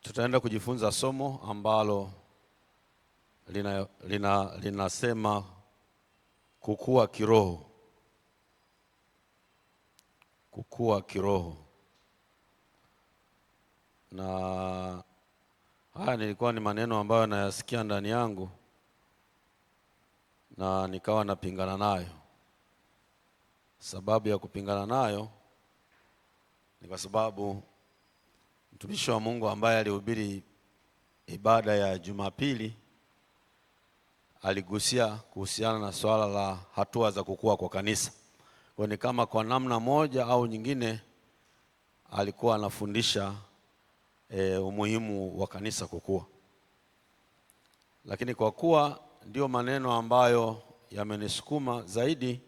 Tutaenda kujifunza somo ambalo linasema kukua kiroho. Kukua kiroho. Na haya nilikuwa ni maneno ambayo nayasikia ndani yangu na nikawa napingana nayo. Sababu ya kupingana nayo ni kwa sababu mtumishi wa Mungu ambaye alihubiri ibada ya Jumapili aligusia kuhusiana na swala la hatua za kukua kwa kanisa. Kwa ni kama kwa namna moja au nyingine alikuwa anafundisha umuhimu wa kanisa kukua. Lakini kwa kuwa ndio maneno ambayo yamenisukuma zaidi,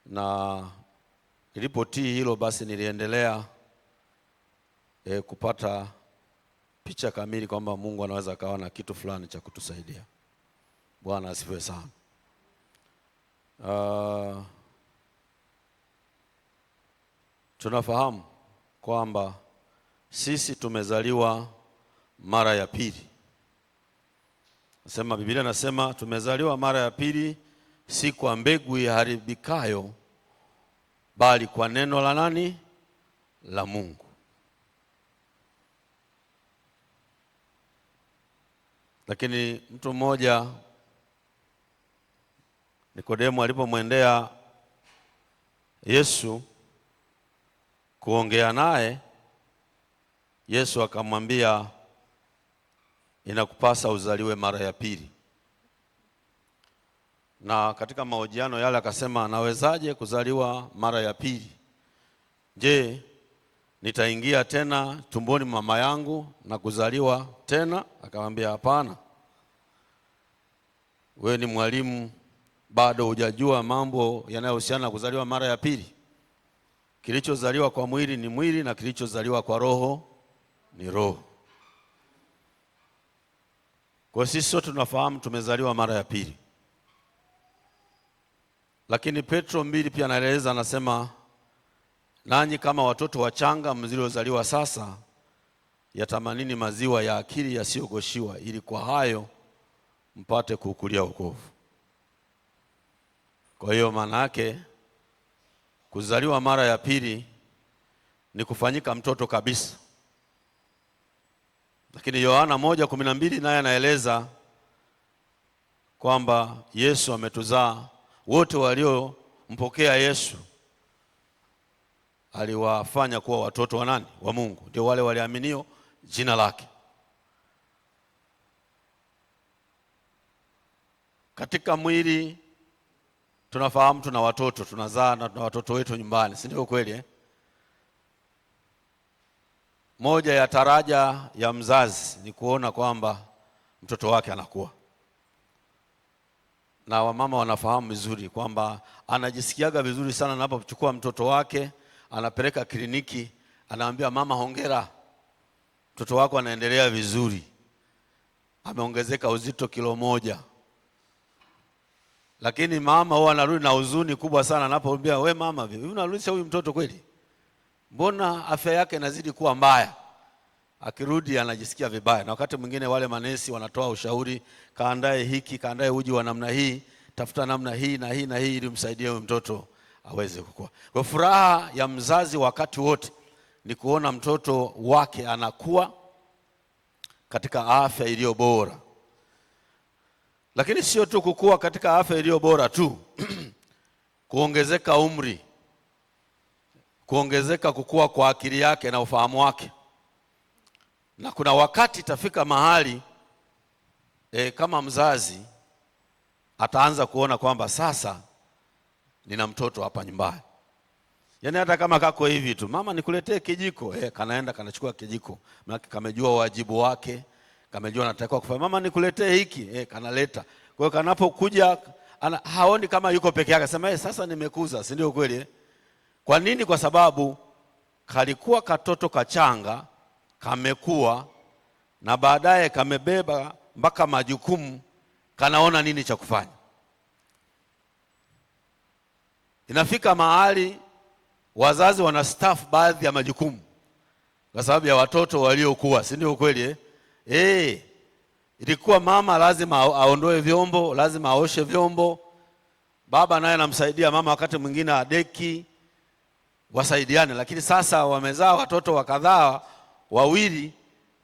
na nilipotii hilo basi niliendelea kupata picha kamili kwamba Mungu anaweza kawa na kitu fulani cha kutusaidia. Bwana asifiwe sana. Tunafahamu kwamba sisi tumezaliwa mara ya pili. Nasema Biblia nasema tumezaliwa mara ya pili, si kwa mbegu iharibikayo, bali kwa neno la nani? La Mungu. Lakini mtu mmoja, Nikodemo, alipomwendea Yesu kuongea naye, Yesu akamwambia inakupasa uzaliwe mara ya pili. Na katika mahojiano yale akasema, nawezaje kuzaliwa mara ya pili? Je, nitaingia tena tumboni mama yangu na kuzaliwa tena? Akamwambia hapana. Wewe ni mwalimu, bado hujajua mambo yanayohusiana na kuzaliwa mara ya pili. Kilichozaliwa kwa mwili ni mwili, na kilichozaliwa kwa roho ni roho. Kwa sisi sote tunafahamu tumezaliwa mara ya pili. Lakini Petro 2 pia anaeleza, anasema nanyi kama watoto wachanga mliozaliwa sasa, yatamanini maziwa ya akili yasiyogoshiwa, ili kwa hayo mpate kukulia wokovu. Kwa hiyo maana yake kuzaliwa mara ya pili ni kufanyika mtoto kabisa. Lakini Yohana 1:12 naye anaeleza kwamba Yesu ametuzaa wote waliompokea Yesu aliwafanya kuwa watoto wa nani? Wa Mungu. Ndio wale waliaminio jina lake. Katika mwili tunafahamu tuna watoto, tunazaa na tuna watoto wetu nyumbani, si ndio kweli? Moja ya taraja ya mzazi ni kuona kwamba mtoto wake anakuwa. Na wamama wanafahamu vizuri kwamba anajisikiaga vizuri sana anapochukua mtoto wake, anapeleka kliniki, anaambia mama hongera, mtoto wako anaendelea vizuri, ameongezeka uzito kilo 1. Lakini mama huwa anarudi na huzuni kubwa sana anapoambia, we mama, vipi unarudisha huyu mtoto kweli? Mbona afya yake inazidi kuwa mbaya? Akirudi anajisikia vibaya. Na wakati mwingine wale manesi wanatoa ushauri, kaandae hiki, kaandae uji wa namna hii, tafuta namna hii na hii na hii, ili msaidie huyu mtoto aweze kukua. Kwa furaha ya mzazi wakati wote ni kuona mtoto wake anakuwa katika afya iliyo bora. Lakini sio tu kukua katika afya iliyo bora tu kuongezeka umri, kuongezeka kukua kwa akili yake na ufahamu wake. Na kuna wakati itafika mahali kama mzazi ataanza kuona kwamba sasa nina mtoto hapa nyumbani. Yaani hata kama kako hivi tu, mama nikuletee kijiko, kanaenda kanachukua kijiko. Maana kamejua wajibu wake, kamejua anatakiwa kufanya. Mama nikuletee hiki, kanaleta. Kwa hiyo kanapokuja haoni kama yuko peke yake, sema sasa nimekuza, si ndio kweli? Kwa nini? Kwa sababu kalikuwa katoto kachanga, kamekuwa, na baadaye kamebeba mpaka majukumu, kanaona nini cha kufanya. Inafika mahali wazazi wana staff baadhi ya majukumu. kwa sababu ya watoto waliokuwa, si ndio kweli ilikuwa mama lazima aondoe vyombo, lazima aoshe vyombo, baba naye anamsaidia mama, wakati mwingine adeki, wasaidiane. Lakini sasa wamezaa watoto wakadhaa wawili,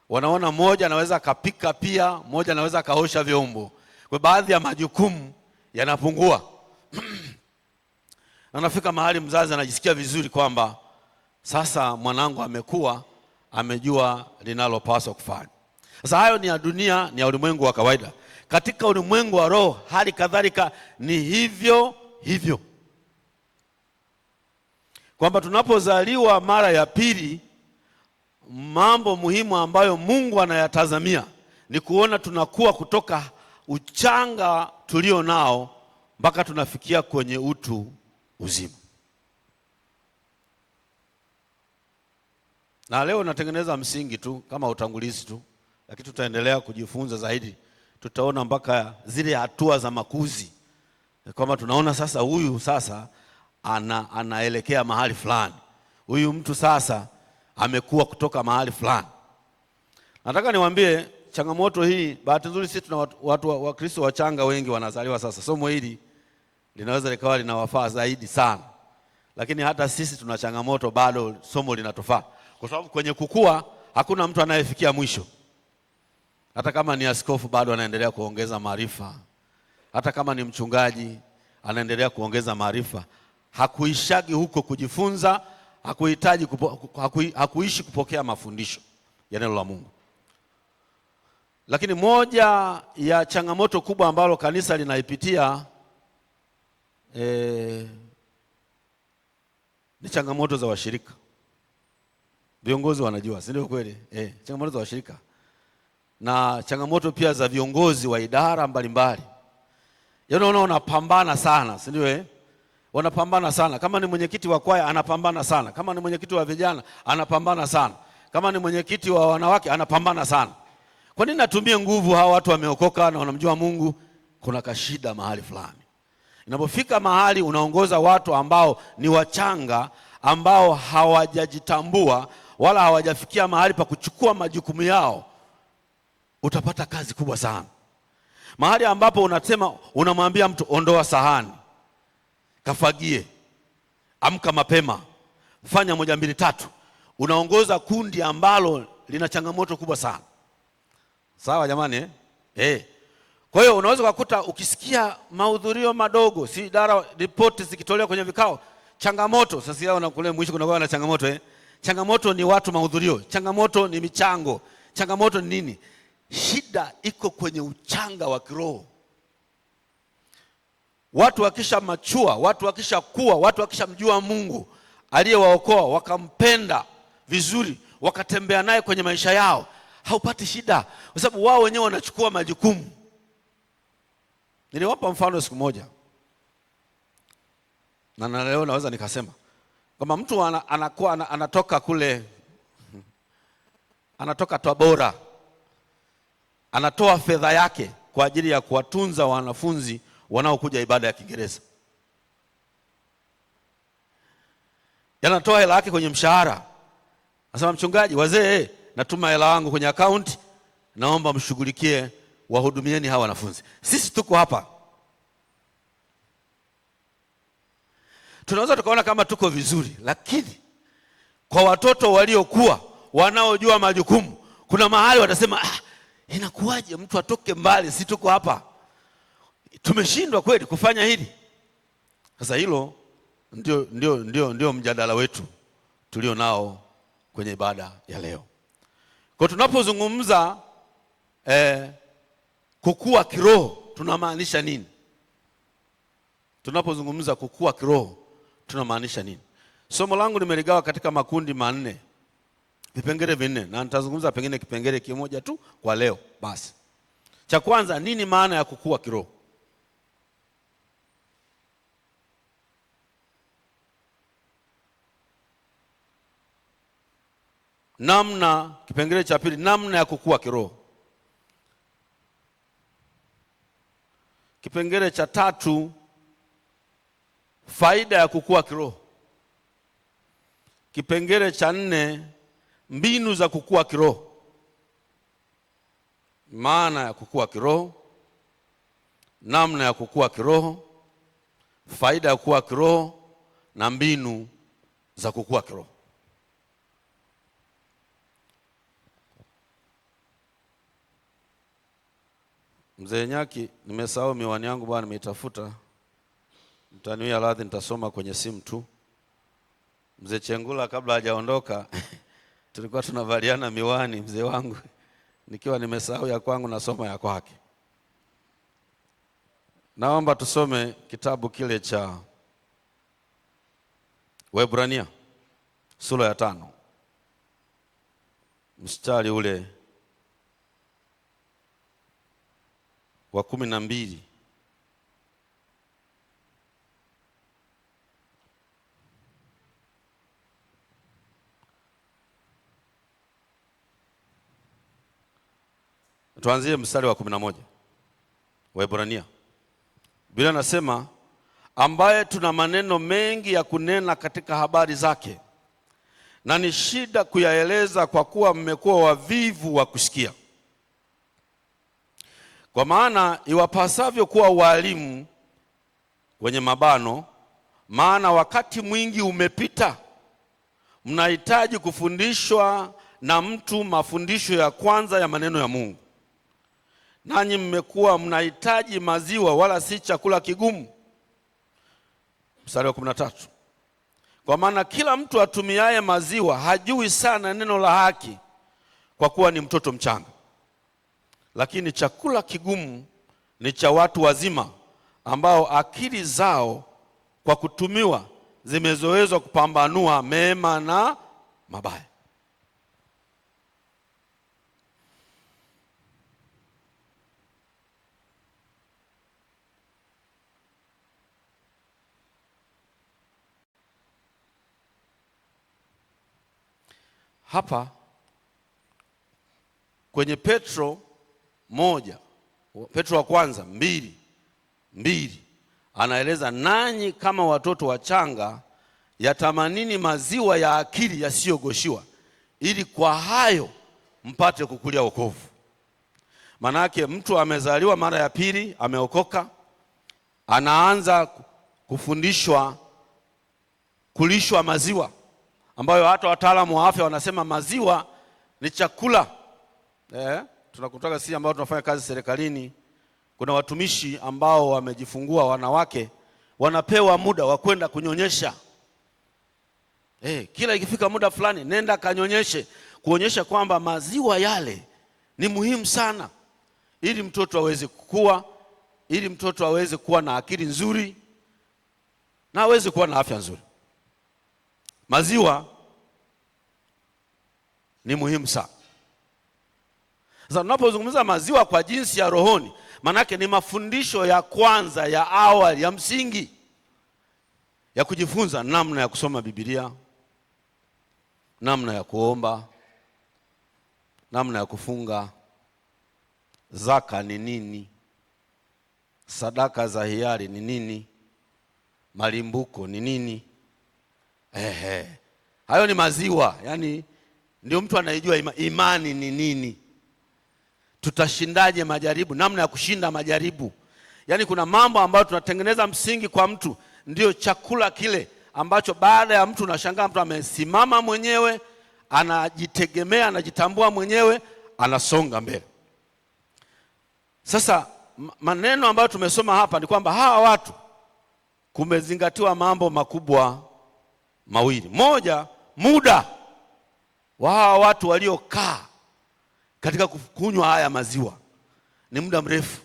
wanaona mmoja anaweza kapika, pia mmoja anaweza kaosha vyombo, kwa baadhi ya majukumu yanapungua. Anafika mahali mzazi anajisikia vizuri kwamba sasa mwanangu amekuwa, amejua linalopaswa kufanya. Sasa hayo ni ya dunia, ni ya ulimwengu wa kawaida. Katika ulimwengu wa roho hali kadhalika ni hivyo hivyo, kwamba tunapozaliwa mara ya pili, mambo muhimu ambayo Mungu anayatazamia ni kuona tunakuwa kutoka uchanga tulio nao mpaka tunafikia kwenye utu uzima. Na leo natengeneza msingi tu kama utangulizi tu, lakini tutaendelea kujifunza zaidi. Tutaona mpaka zile hatua za makuzi, kwamba tunaona sasa huyu sasa anaelekea mahali fulani, huyu mtu sasa amekuwa kutoka mahali fulani. Nataka niwaambie changamoto hii, bahati nzuri sisi tuna watu wa Kristo wachanga wengi wanazaliwa sasa. Somo hili linaweza likawa linawafaa zaidi sana, lakini hata sisi tuna changamoto bado, somo linatofaa, kwa sababu kwenye kukua hakuna mtu anayefikia mwisho. Hata kama ni askofu bado anaendelea kuongeza maarifa, hata kama ni mchungaji anaendelea kuongeza maarifa. Hakuishagi huko kujifunza, hakuishi kupokea mafundisho ya neno la Mungu. Lakini moja ya changamoto kubwa ambalo kanisa linaipitia ni changamoto za washirika. Viongozi wanajua, si ndio kweli? Changamoto za washirika na changamoto pia za viongozi wa idara mbalimbali. Unaona wanapambana sana, si ndio? Wanapambana sana. Kama ni mwenyekiti wa kwaya anapambana sana, kama ni mwenyekiti wa vijana anapambana sana, kama ni mwenyekiti wa wanawake anapambana sana. Kwa nini natumie nguvu? Hawa watu wameokoka na wanamjua Mungu. Kuna kashida mahali fulani. Inapofika mahali unaongoza watu ambao ni wachanga, ambao hawajajitambua wala hawajafikia mahali pa kuchukua majukumu yao, utapata kazi kubwa sana. Mahali ambapo unasema, unamwambia mtu ondoa sahani, kafagie, amka mapema, fanya 1 2 3, unaongoza kundi ambalo lina changamoto kubwa sana. Sawa jamani? Kwa hiyo unaweza kukuta ukisikia mahudhurio madogo, si idara ripoti zikitolewa kwenye vikao, changamoto sasa yao na kule mwisho kunakuwa na changamoto. Changamoto ni watu mahudhurio, changamoto ni michango, changamoto ni nini? Shida iko kwenye uchanga wa kiroho. Watu wakisha machua, watu wakisha kuwa, watu wakisha mjua Mungu aliyewaokoa, wakampenda vizuri, wakatembea naye kwenye maisha yao, haupati shida, kwa sababu wao wenyewe wanachukua majukumu. Niliwapa mfano siku moja, na leo naweza nikasema kama mtu anakuwa anatoka kule, anatoka Tabora, anatoa fedha yake kwa ajili ya kuwatunza wanafunzi wanaokuja ibada ya Kiingereza. Yanatoa hela yake kwenye mshahara. Anasema, mchungaji, wazee, natuma hela yangu kwenye account, naomba mshughulikie, wahudumieni hawa wanafunzi. Sisi tuko hapa, tunaweza tukaona kama tuko vizuri, lakini kwa watoto waliokuwa wanaojua majukumu, kuna mahali watasema, inakuwaje mtu atoke mbali, si tuko hapa, tumeshindwa kweli kufanya hili. Sasa hilo ndio mjadala wetu tulio nao kwenye ibada ya leo. Kwa tunapozungumza kukua kiroho tunamaanisha nini? Tunapozungumza kukua kiroho tunamaanisha nini? Somo langu nimeligawa katika makundi 4, vipengele 4, na nitazungumza pengine kipengele kimoja tu kwa leo basi. Cha kwanza, nini maana ya kukua kiroho? Kipengele cha pili, namna ya kukua kiroho. Kipengele cha 3, faida ya kukua kiroho. Kipengele cha 4, mbinu za kukua kiroho, maana ya kukua kiroho, namna ya kukua kiroho, faida ya kukua kiroho na mbinu za kukua kiroho. Mzee Nyaki, nimesahau miwani yangu bwana, nimeitafuta. Mtaniwia radhi, nitasoma kwenye simu tu. Mzee Chengula kabla hajaondoka tulikuwa tunavaliana miwani, mzee wangu, nikiwa nimesahau ya kwangu nasoma ya kwake. Naomba tusome kitabu kile cha Waebrania sura ya 5 mstari ule wa 12. Tuanzie mstari wa 11. Waebrania. Biblia nasema, ambaye tuna maneno mengi ya kunena katika habari zake, na ni shida kuyaeleza kwa kuwa mmekuwa wavivu wa kusikia. Kwa maana iwapasavyo kuwa walimu kwenye mabano, maana wakati mwingi umepita, mnahitaji kufundishwa na mtu mafundisho ya kwanza ya maneno ya Mungu. Nanyi mmekuwa mnahitaji maziwa wala si chakula kigumu. Mstari wa 13. Kwa maana kila mtu atumiaye maziwa hajui sana neno la haki, kwa kuwa ni mtoto mchanga. Lakini chakula kigumu ni cha watu wazima, ambao akili zao kwa kutumiwa zimezoezwa kupambanua mema na mabaya. Hapa kwenye Petro 1, Petro wa kwanza 2 anaeleza, nanyi kama watoto wachanga yatamanini maziwa ya akili yasiyogoshiwa, ili kwa hayo mpate kukulia wokovu. Manake mtu amezaliwa mara ya pili, ameokoka, anaanza kufundishwa kulishwa maziwa, ambayo hata wataalamu wa afya wanasema maziwa ni chakula. Tunakutoka sisi ambao tunafanya kazi serikalini, kuna watumishi ambao wamejifungua wanawake, wanapewa muda wa kwenda kunyonyesha. Kila ikifika muda fulani nenda kanyonyeshe, kuonyesha kwamba maziwa yale ni muhimu sana, ili mtoto aweze kukua, ili mtoto aweze kuwa na akili nzuri na aweze kuwa na afya nzuri. Maziwa ni muhimu sana. Sasa tunapozungumza maziwa kwa jinsi ya rohoni, manake ni mafundisho ya kwanza ya awali ya msingi ya kujifunza namna ya kusoma Biblia, namna ya kuomba, namna ya kufunga, zaka ni nini, sadaka za hiari ni nini, malimbuko ni nini. Hayo ni maziwa, yani ndio mtu anayejua imani ni nini, tutashindaje majaribu, namna ya kushinda majaribu. Yani kuna mambo ambayo tunatengeneza msingi kwa mtu, ndio chakula kile ambacho baada ya mtu unashangaa mtu amesimama mwenyewe, anajitegemea, anajitambua mwenyewe, anasonga mbele. Sasa maneno ambayo tumesoma hapa ni kwamba hawa watu kumezingatiwa mambo makubwa mawili. Moja, muda wa hawa watu waliokaa katika kunywa haya maziwa ni muda mrefu,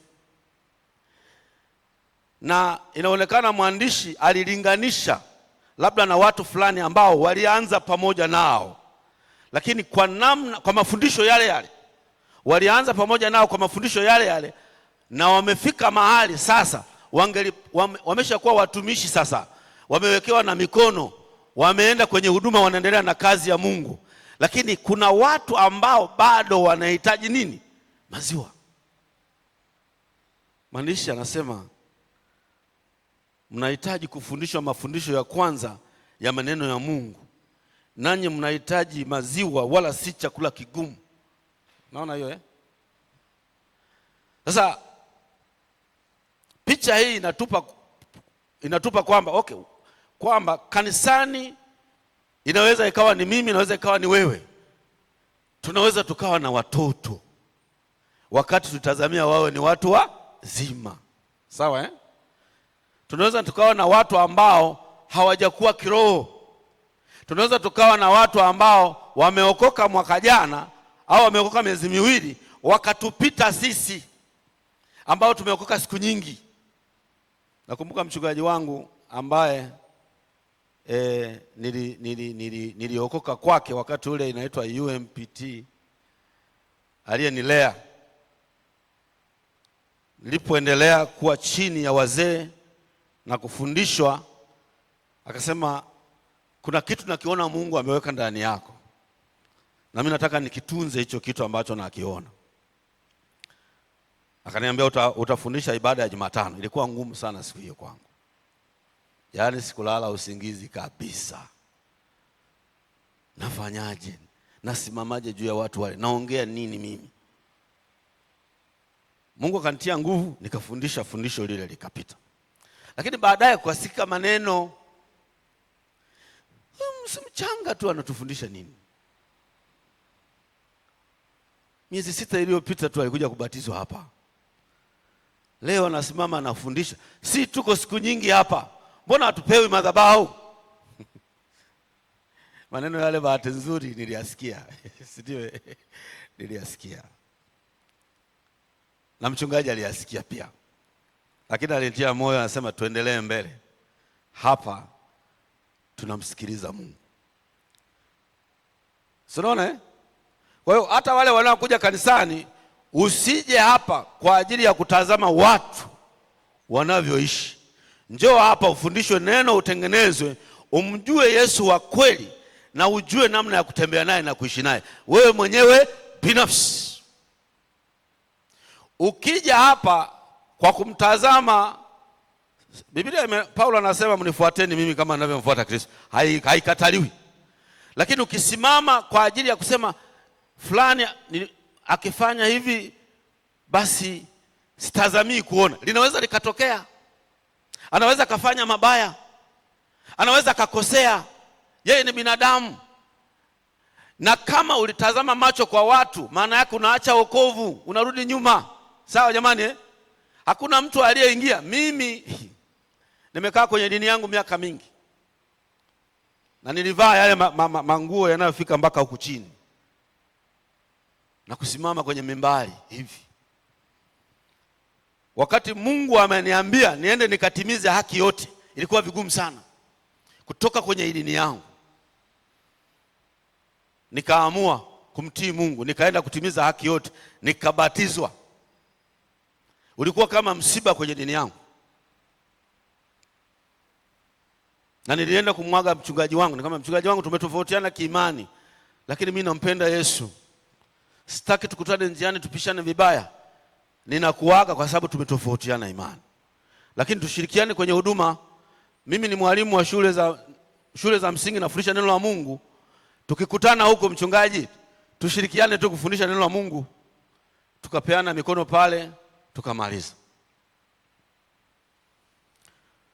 na inaonekana mwandishi alilinganisha labda na watu fulani ambao walianza pamoja nao, lakini kwa mafundisho yale yale walianza pamoja nao kwa mafundisho yale yale, na wamefika mahali sasa wameshakuwa watumishi, sasa wamewekewa na mikono, wameenda kwenye huduma, wanaendelea na kazi ya Mungu. Lakini kuna watu ambao bado wanahitaji nini? Maziwa. Mwandishi anasema mnahitaji kufundishwa mafundisho ya kwanza ya maneno ya Mungu, nanyi mnahitaji maziwa wala si chakula kigumu. Naona hiyo Sasa picha hii inatupa kwamba kwamba kanisani inaweza ikawa ni mimi, inaweza ikawa ni wewe. Tunaweza tukawa na watoto wakati tutazamia wawe ni watu wazima. Sawa Tunaweza tukawa na watu ambao hawajakuwa kiroho. Tunaweza tukawa na watu ambao wameokoka mwaka jana au wameokoka miezi miwili wakatupita sisi ambao tumeokoka siku nyingi. Nakumbuka mchungaji wangu ambaye niliokoka kwake wakati ule inaitwa UMPT, aliyenilea. Nilipoendelea kuwa chini ya wazee na kufundishwa, akasema kuna kitu nakiona Mungu ameweka ndani yako, na mimi nataka nikitunze hicho kitu ambacho nakiona. Akaniambia utafundisha ibada ya Jumatano. Ilikuwa ngumu sana siku hiyo kwangu. Yaani sikulala usingizi kabisa. Nafanyaje? Nasimamaje juu ya watu wale? Naongea nini mimi? Mungu akanitia nguvu, nikafundisha fundisho lile likapita. Lakini baadaye kusikika maneno, mchanga tu anatufundisha nini? Miezi 6 iliyopita tu alikuja kubatizwa hapa. Leo anasimama anafundisha. Si tuko siku nyingi hapa, mbona hatupewi madhabahu? Maneno yale bahati nzuri niliyasikia. Sio niliyasikia. Na mchungaji aliyasikia pia. Lakini alinitia moyo, anasema tuendelee mbele. Hapa tunamsikiliza Mungu. Unaona Kwa hiyo hata wale wanaokuja kanisani, usije hapa kwa ajili ya kutazama watu wanavyoishi. Njoo hapa ufundishwe neno, utengenezwe, umjue Yesu wa kweli na ujue namna ya kutembea naye na kuishi naye wewe mwenyewe binafsi. Ukija hapa kwa kumtazama, Biblia Paulo anasema mnifuateni mimi kama ninavyomfuata Kristo. Haikataliwi. Lakini ukisimama kwa ajili ya kusema fulani akifanya hivi basi sitazamii kuona, linaweza likatokea. Anaweza kafanya mabaya, anaweza kakosea, yeye ni binadamu. Na kama ulitazama macho kwa watu, maana yake unaacha wokovu, unarudi nyuma. Sawa jamani Hakuna mtu aliyeingia. Mimi nimekaa kwenye dini yangu miaka mingi, na nilivaa yale manguo yanayofika mpaka huku chini, na kusimama kwenye mimbari hivi. Wakati Mungu ameniambia niende nikatimize haki yote, ilikuwa vigumu sana kutoka kwenye dini yangu. Nikaamua kumtii Mungu, nikaenda kutimiza haki yote, nikabatizwa. Ulikuwa kama msiba kwenye dini yangu. Na nilienda kumwaga mchungaji wangu, nikamwambia mchungaji wangu, tumetofautiana kiimani, lakini mimi nampenda Yesu. Sitaki tukutane njiani tupishane vibaya. Ninakuaga kwa sababu tumetofautiana imani, lakini tushirikiane kwenye huduma. Mimi ni mwalimu wa shule za msingi, nafundisha neno la Mungu. Tukikutana huko mchungaji, tushirikiane tu kufundisha neno la Mungu. Tukapeana mikono pale, tukamaliza.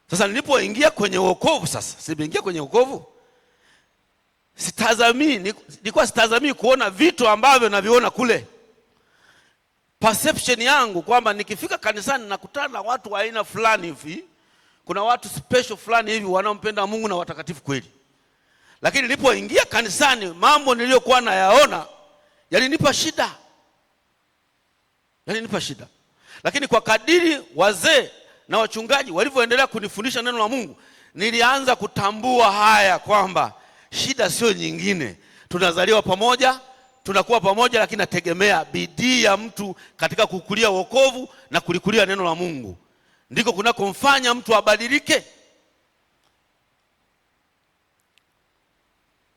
Sasa nilipoingia kwenye wokovu, nilipoingia kwenye wokovu, nilikuwa sitazamii kuona vitu ambavyo naviona kule. Perception yangu kwamba nikifika kanisani nakutana na watu wa aina fulani hivi, kuna watu special fulani hivi wanaompenda Mungu na watakatifu kweli. Lakini nilipoingia kanisani, mambo niliyokuwa nayaona yalinipa shida. Lakini kwa kadiri wazee na wachungaji walivyoendelea kunifundisha neno la Mungu, nilianza kutambua haya kwamba shida sio nyingine. Tunazaliwa pamoja, tunakuwa pamoja, lakini nategemea bidii ya mtu katika kukulia wokovu na kulikulia neno la Mungu. Ndiko kunakomfanya mtu abadilike.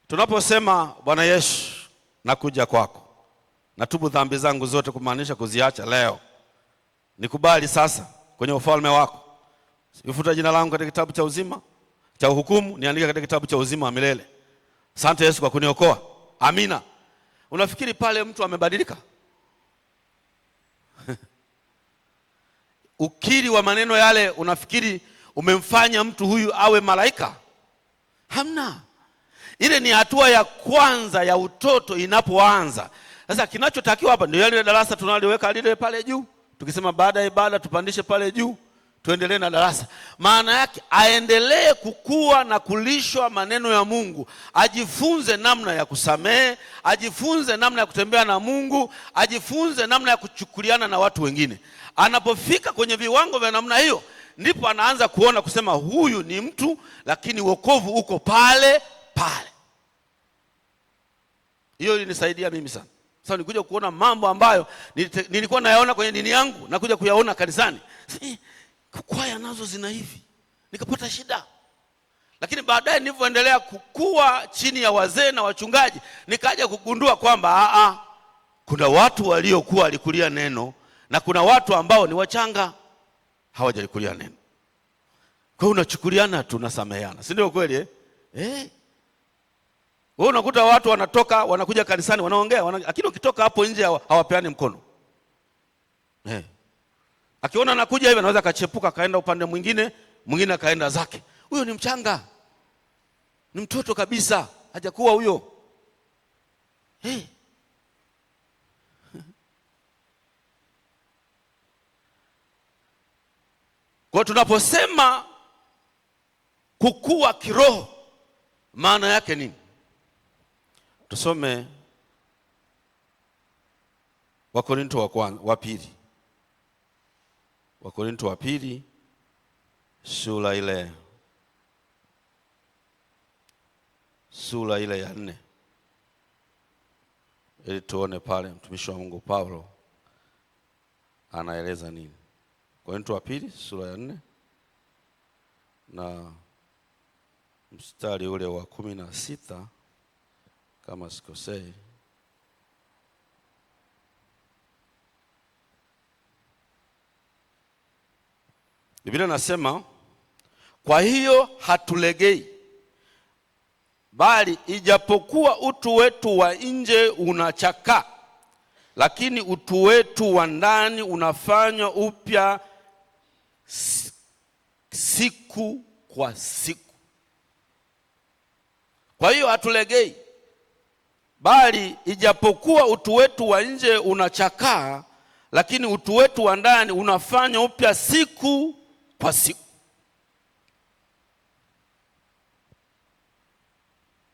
Tunaposema Bwana Yesu, nakuja kwako, natubu dhambi zangu zote, kumaanisha kuziacha leo. Nikubali sasa kwenye ufalme wako. Ifuta jina langu katika kitabu cha uzima cha hukumu, niandike katika kitabu cha uzima wa milele. Asante Yesu kwa kuniokoa. Amina. Unafikiri pale mtu amebadilika? Ukiri wa maneno yale unafikiri umemfanya mtu huyu awe malaika? Hamna. Ile ni hatua ya kwanza ya utoto inapoanza. Sasa kinachotakiwa hapa ndio yale darasa tunaliweka lile pale juu. Tukisema baada ya ibada tupandishe pale juu, tuendelee na darasa. Maana yake aendelee kukua na kulishwa maneno ya Mungu, ajifunze namna ya kusamehe, ajifunze namna ya kutembea na Mungu, ajifunze namna ya kuchukuliana na watu wengine. Anapofika kwenye viwango vya namna hiyo, ndipo anaanza kuona kusema huyu ni mtu, lakini wokovu uko pale pale. Hiyo ilinisaidia mimi sana. Sasa nikuja kuona mambo ambayo nilikuwa nayaona kwenye dini yangu na kuja kuyaona kanisani. Kwaya nazo zina hivi. Nikapata shida. Lakini baadaye nilipoendelea kukua chini ya wazee na wachungaji, nikaja kugundua kwamba kuna watu waliokuwa walikulia neno na kuna watu ambao ni wachanga hawajalikulia neno. Kwa hiyo unachukuliana, tunasameheana. Si ndio kweli Wewe unakuta watu wanatoka wanakuja kanisani wanaongea, lakini ukitoka hapo nje hawapeani mkono. Akiona anakuja hivi anaweza kachepuka kaenda upande mwingine, mwingine kaenda zake. Huyo ni mchanga. Ni mtoto kabisa, hajakuwa huyo. Kwa tunaposema kukua kiroho, maana yake nini? Tusome Wakorintho wa pili. Wakorintho wa pili sura ile ya 4. Ili tuone pale mtumishi wa Mungu Paulo anaeleza nini. Wakorintho wa pili sura ya 4 na mstari ule wa 16 kama sikosei. Biblia nasema, kwa hiyo hatulegei, bali ijapokuwa utu wetu wa nje unachakaa, lakini utu wetu wa ndani unafanywa upya siku kwa siku. Kwa hiyo hatulegei, bali ijapokuwa utu wetu wa nje unachakaa, lakini utu wetu wa ndani unafanywa upya siku kwa siku.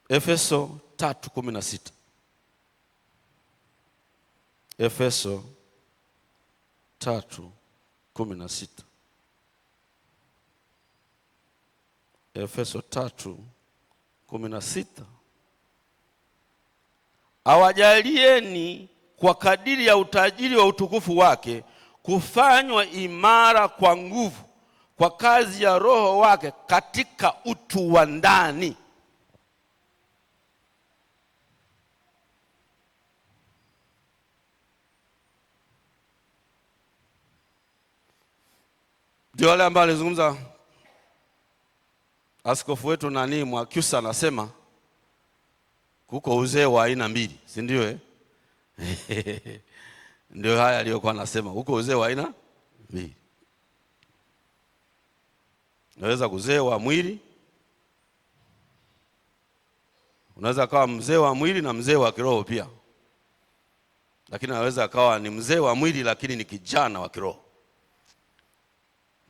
Efeso 3:16. Efeso 3:16. Efeso 3:16. Awajalieni kwa kadiri ya utajiri wa utukufu wake kufanywa imara kwa nguvu kwa kazi ya Roho wake katika utu wa ndani. Ndio wale ambao alizungumza askofu wetu Mwakyusa, anasema kuko uzee wa aina mbili, si ndio Ndio haya aliyokuwa anasema, huko uzee wa aina mbili. Unaweza kuzee wa mwili, unaweza kawa mzee wa mwili na mzee wa kiroho pia. Lakini anaweza kawa ni mzee wa mwili lakini ni kijana wa kiroho.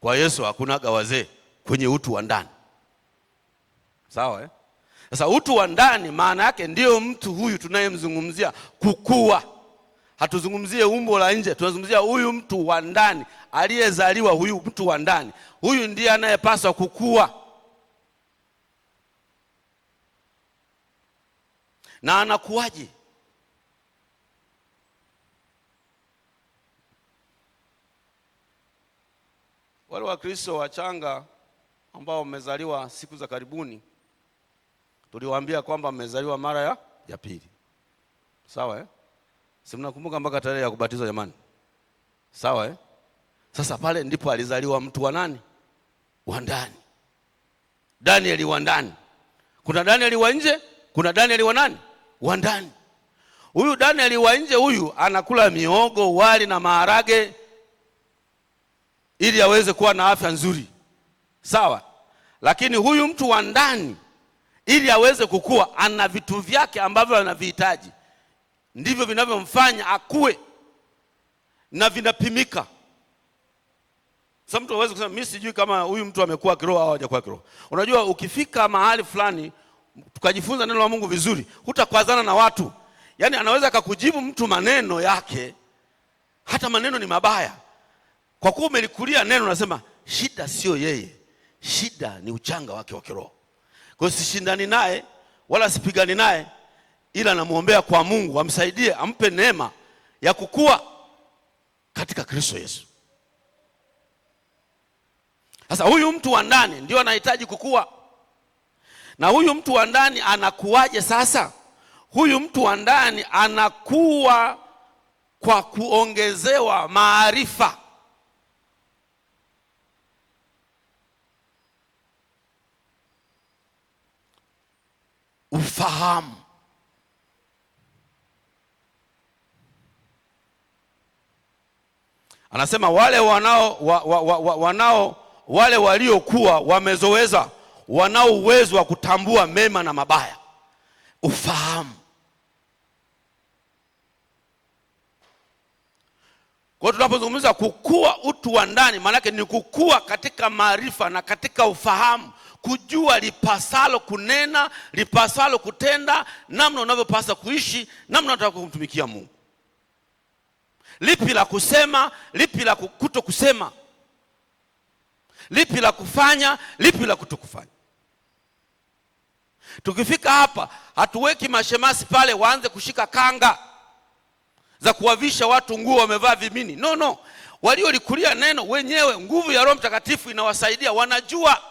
Kwa Yesu hakunaga wazee kwenye utu wa ndani. Sawa Sasa utu wa ndani maana yake ndio mtu huyu tunayemzungumzia kukua. Hatuzungumzie umbo la nje, tunazungumzia huyu mtu wa ndani aliyezaliwa. Huyu mtu wa ndani, huyu ndiye anayepaswa kukua. Na anakuaje? Wale Wakristo wachanga ambao wamezaliwa siku za karibuni, tuliwaambia kwamba mmezaliwa mara ya pili. Sawa Si mnakumbuka mpaka tarehe ya kubatizwa jamani? Sawa Sasa pale ndipo alizaliwa mtu wa nani? Wa ndani. Danieli wa ndani. Kuna Danieli wa nje, kuna Danieli wa nani? Wa ndani. Huyu Danieli wa nje, huyu anakula miogo, wali na maharage ili aweze kuwa na afya nzuri, sawa. Lakini huyu mtu wa ndani, ili aweze kukua, ana vitu vyake ambavyo anavihitaji, ndivyo vinavyomfanya akue na vinapimika. Sasa mtu hawezi kusema mimi sijui kama huyu mtu amekuwa kiroho au hajakuwa kiroho. Unajua, ukifika mahali fulani tukajifunza neno la Mungu vizuri, hutakwazana na watu. Yaani anaweza akakujibu mtu maneno yake, hata maneno ni mabaya, kwa kuwa umelikulia neno, unasema shida sio yeye, shida ni uchanga wake wa kiroho. Kwa hiyo sishindani naye wala sipigani naye, ila namuombea kwa Mungu amsaidie, ampe neema ya kukua katika Kristo Yesu. Sasa huyu mtu wa ndani ndio anahitaji kukua. Na huyu mtu wa ndani anakuaje sasa? Huyu mtu wa ndani anakuwa kwa kuongezewa maarifa. Ufahamu. Anasema wale wale waliokuwa wamezoweza, wanao uwezo wa kutambua mema na mabaya. Ufahamu. Kwa tunapozungumza kukua utu wa ndani, maana yake ni kukua katika maarifa na katika ufahamu, kujua lipasalo kunena, lipasalo kutenda, namna unavyopasa kuishi, namna unataka kumtumikia Mungu. Lipi la kusema, lipi la kuto kusema, lipi la kufanya, lipi la kutokufanya. Tukifika hapa, hatuweki mashemasi pale waanze kushika kanga za kuwavisha watu nguo wamevaa vimini. No. Waliolikulia neno wenyewe, nguvu ya Roho Mtakatifu inawasaidia, wanajua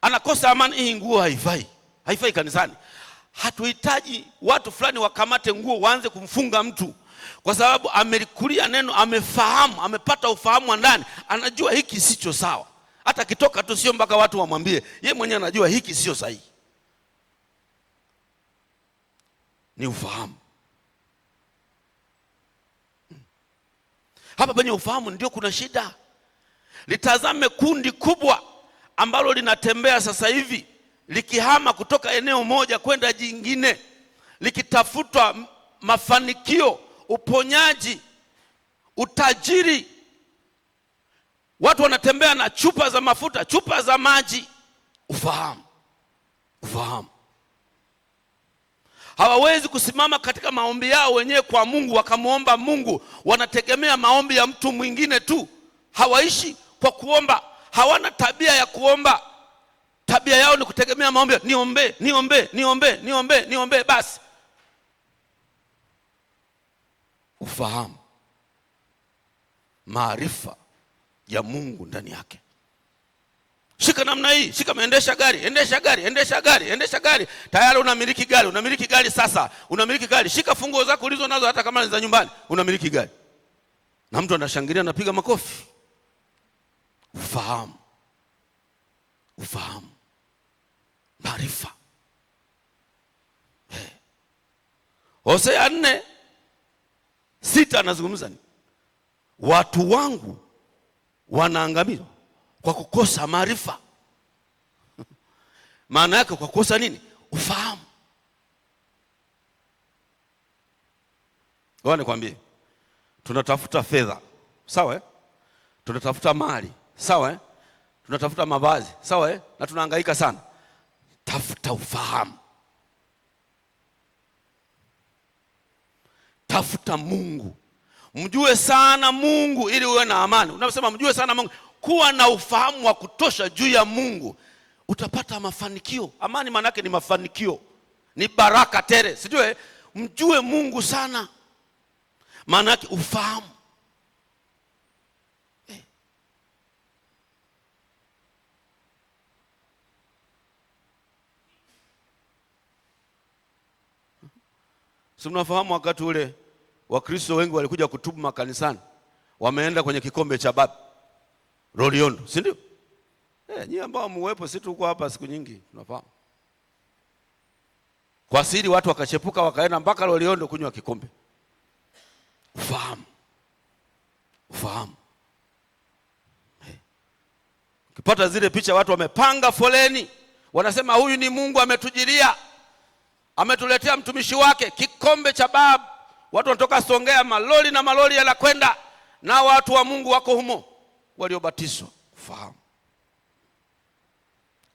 anakosa amani, hii nguo haifai kanisani. Hatuhitaji watu fulani wakamate nguo waanze kumfunga mtu, kwa sababu amelikulia neno, amefahamu, amepata ufahamu wa ndani, anajua hiki sicho sawa. Hata kitoka tu, sio mpaka watu wamwambie, yeye mwenyewe anajua hiki sio sahihi. Ni ufahamu. Hapa penye ufahamu ndio kuna shida. Litazame kundi kubwa ambalo linatembea sasa hivi likihama kutoka eneo moja kwenda jingine, likitafuta mafanikio, uponyaji, utajiri. Watu wanatembea na chupa za mafuta, chupa za maji. Ufahamu. Hawawezi kusimama katika maombi yao wenyewe kwa Mungu wakamuomba Mungu, wanategemea maombi ya mtu mwingine tu. Hawaishi kwa kuomba, hawana tabia ya kuomba. Tabia yao ni kutegemea maombi, niombe basi. Ufahamu, maarifa ya Mungu ndani yake. Shika namna hii, shika, endesha gari. Tayari unamiliki gari sasa, unamiliki gari. Shika funguo zako ulizo nazo, hata kama ni za nyumbani, unamiliki gari. Na mtu anashangilia, anapiga makofi. Ufahamu. Maarifa. Hosea 4:6 anazungumza ni watu wangu wanaangamizwa kwa kukosa maarifa. Maana yake kwa kukosa nini? Ufahamu. Ngoja nikwambie, tunatafuta fedha, sawa? Tunatafuta mali, sawa? Tunatafuta mavazi, sawa? Na tunahangaika sana. Tafuta ufahamu. Tafuta Mungu. Mjue sana Mungu ili uwe na amani. Unaposema mjue sana Mungu, kuwa na ufahamu wa kutosha juu ya Mungu, utapata mafanikio. Amani maana yake ni mafanikio, ni baraka tele. Sijue mjue Mungu sana, maana yake ufahamu. Si mnafahamu wakati ule Wakristo wengi walikuja kutubu makanisani, wameenda kwenye kikombe cha Babi Loliondo, si ndio? Nyinyi ambao muwepo, si tuko hapa siku nyingi, tunafahamu. kwa siri watu wakachepuka wakaenda mpaka Loliondo kunywa kikombe. Ufahamu. Ufahamu. Ukipata zile picha watu wamepanga foleni, wanasema huyu ni Mungu ametujilia, ametuletea mtumishi wake kikombe cha babu. Watu wanatoka Songea, maloli na maloli yanakwenda, na watu wa Mungu wako humo waliobatizwa. Ufahamu.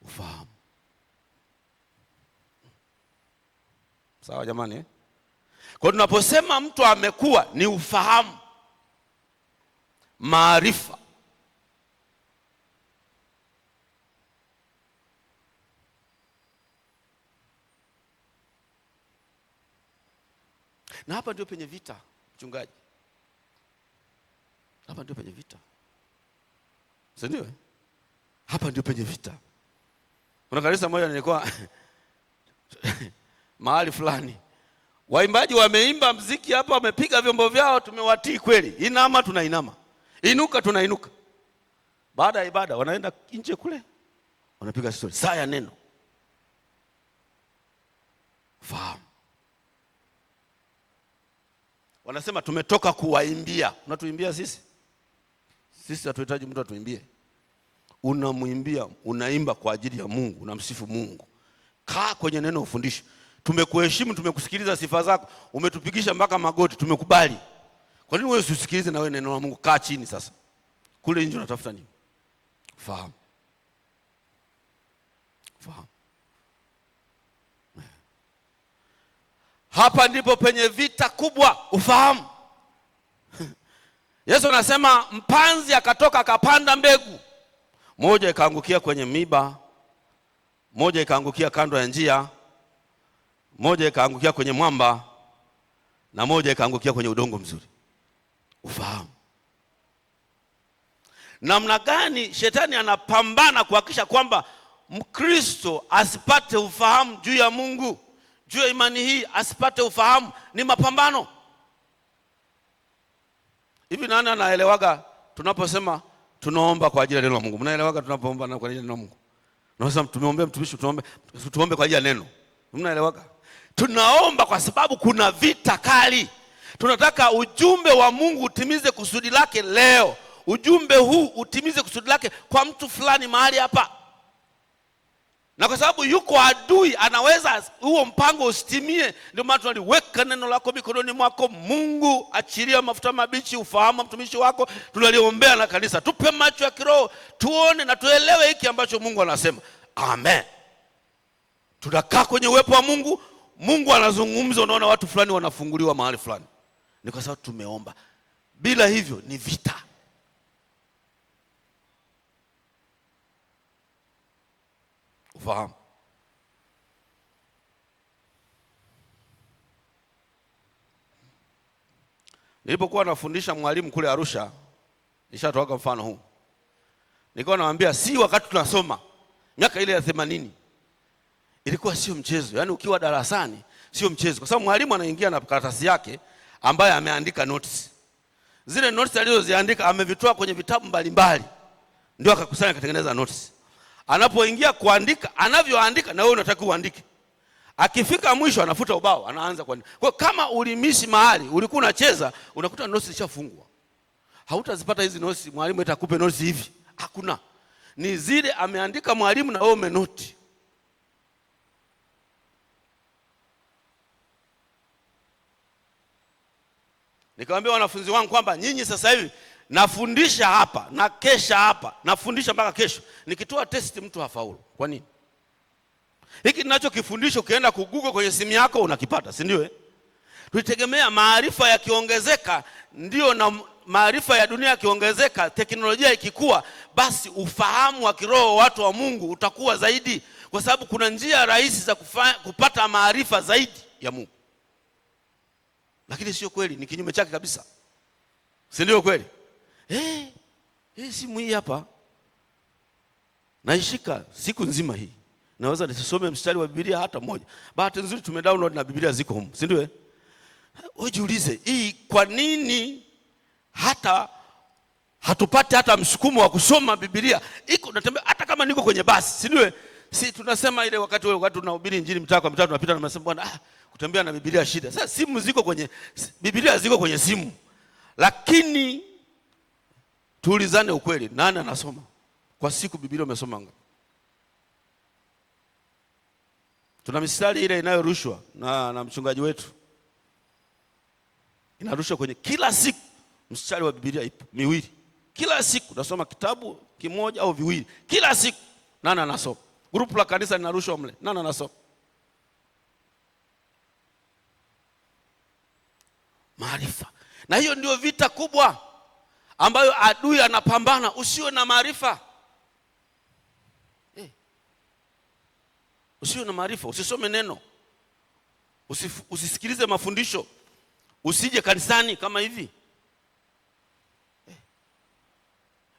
Ufahamu. Sawa jamani? Kwa tunaposema mtu amekuwa, ni ufahamu, maarifa. Na hapa ndio penye vita, mchungaji. Hapa ndio penye vita. Si ndio? Hapa ndio penye vita. Kuna kanisa moja nilikuwa mahali fulani, waimbaji wameimba mziki hapa, wamepiga vyombo vyao, tumewatii kweli. Inama tunainama, inuka tunainuka. Baada ya ibada wanaenda nje kule, wanapiga story saa ya neno. Fahamu. Wanasema tumetoka kuwaimbia. Unatuimbia sisi? Sisi hatuhitaji mtu atuimbie. Unamuimbia, unaimba kwa ajili ya Mungu, unamsifu Mungu. Kaa kwenye neno ufundishe. Tumekuheshimu, tumekusikiliza sifa zako, umetupigisha mpaka magoti, tumekubali. Kwa nini wewe usisikilize na wewe neno la Mungu? Kaa chini sasa. Kule nje unatafuta nini? Fahamu. Fahamu. Hapa ndipo penye vita kubwa, ufahamu. Yesu anasema mpanzi akatoka akapanda mbegu. Moja ikaangukia kwenye miba, moja ikaangukia kando ya njia, moja ikaangukia kwenye mwamba, na moja ikaangukia kwenye udongo mzuri. Ufahamu. Namna gani shetani anapambana kuhakikisha kwamba Mkristo asipate ufahamu juu ya Mungu, juu ya imani hii, asipate ufahamu? Ni mapambano. Hivi nani anaelewaga tunaposema tunaomba kwa ajili ya neno la Mungu? Mnaelewaga tunapoomba kwa ajili ya neno la Mungu? Unasema tumeombea mtumishi, tuombe kwa ajili ya neno. Mnaelewaga? Tunaomba kwa sababu kuna vita kali. Tunataka ujumbe wa Mungu utimize kusudi lake leo. Ujumbe huu utimize kusudi lake kwa mtu fulani mahali hapa. Na kwa sababu yuko adui anaweza huo mpango usitimie, ndio maana tunaliweka neno lako mikononi mwako. Mungu, achilia mafuta mabichi, ufahamu mtumishi wako. Tunaliombea na kanisa, tupe macho ya kiroho tuone na tuelewe hiki ambacho Mungu anasema. Amen. Tunakaa kwenye uwepo wa Mungu, Mungu anazungumza, unaona watu fulani wanafunguliwa mahali fulani. Ni kwa sababu tumeomba. Bila hivyo ni vita. Ufahamu. Nilipokuwa nafundisha mwalimu kule Arusha, nishatoa mfano huu. Nilikuwa nawaambia si wakati tunasoma miaka ile ya 80 ilikuwa sio mchezo. Yaani ukiwa darasani sio mchezo, kwa sababu mwalimu anaingia na karatasi yake ambaye ameandika notes. Zile notes alizoziandika amevitoa kwenye vitabu mbalimbali, ndio akakusanya akatengeneza notes. Anapoingia kuandika, anavyoandika na wewe unataka uandike. Akifika mwisho anafuta ubao, anaanza kuandika. Kwa kama ulimisi mahali ulikuwa unacheza, unakuta notes zishafungwa. Hautazipata hizi notes, mwalimu atakupe notes hivi. Hakuna. Ni zile ameandika mwalimu na wewe umenoti. Nikamwambia wanafunzi wangu kwamba nyinyi sasa hivi nafundisha hapa na kesha hapa, nafundisha mpaka kesho. Nikitoa test mtu hafaulu. Kwa nini? Hiki ninachokifundisha ukienda kuGoogle kwenye simu yako unakipata, si ndio? Tulitegemea maarifa yakiongezeka, ndio na maarifa ya dunia yakiongezeka, teknolojia ikikua, basi ufahamu wa kiroho watu wa Mungu utakuwa zaidi, kwa sababu kuna njia rahisi za kupata maarifa zaidi ya Mungu. Lakini sio kweli, ni kinyume chake kabisa. Si ndio kweli? Simu hii hapa naishika siku nzima hii, naweza nisome mstari wa Biblia hata mmoja. Bahati nzuri tumedownload na Biblia ziko huko, si ndio? Ujiulize, hii kwa nini hata hatupati hata msukumo wa kusoma Biblia? Iko natembea hata kama niko kwenye basi, si ndio? Si tunasema ile wakati tunahubiri injili mtaa kwa mtaa tunapita na tunasema bwana, kutembea na Biblia shida. Sasa simu ziko kwenye Biblia, ziko kwenye simu. Lakini tuulizane ukweli, nani anasoma kwa siku Biblia umesoma ngapi? Tuna mistari ile inayorushwa na mchungaji wetu. Inarushwa kwenye kila siku mstari wa Biblia ipo miwili. Kila siku nasoma kitabu kimoja au viwili. Kila siku nani anasoma? Grupu la kanisa linarushwa mle. Nani anasoma? Maarifa. Na hiyo ndio vita kubwa ambayo adui anapambana. Usiwe na maarifa. Usiwe na maarifa, usisome neno. Usisikilize mafundisho. Usije kanisani kama hivi.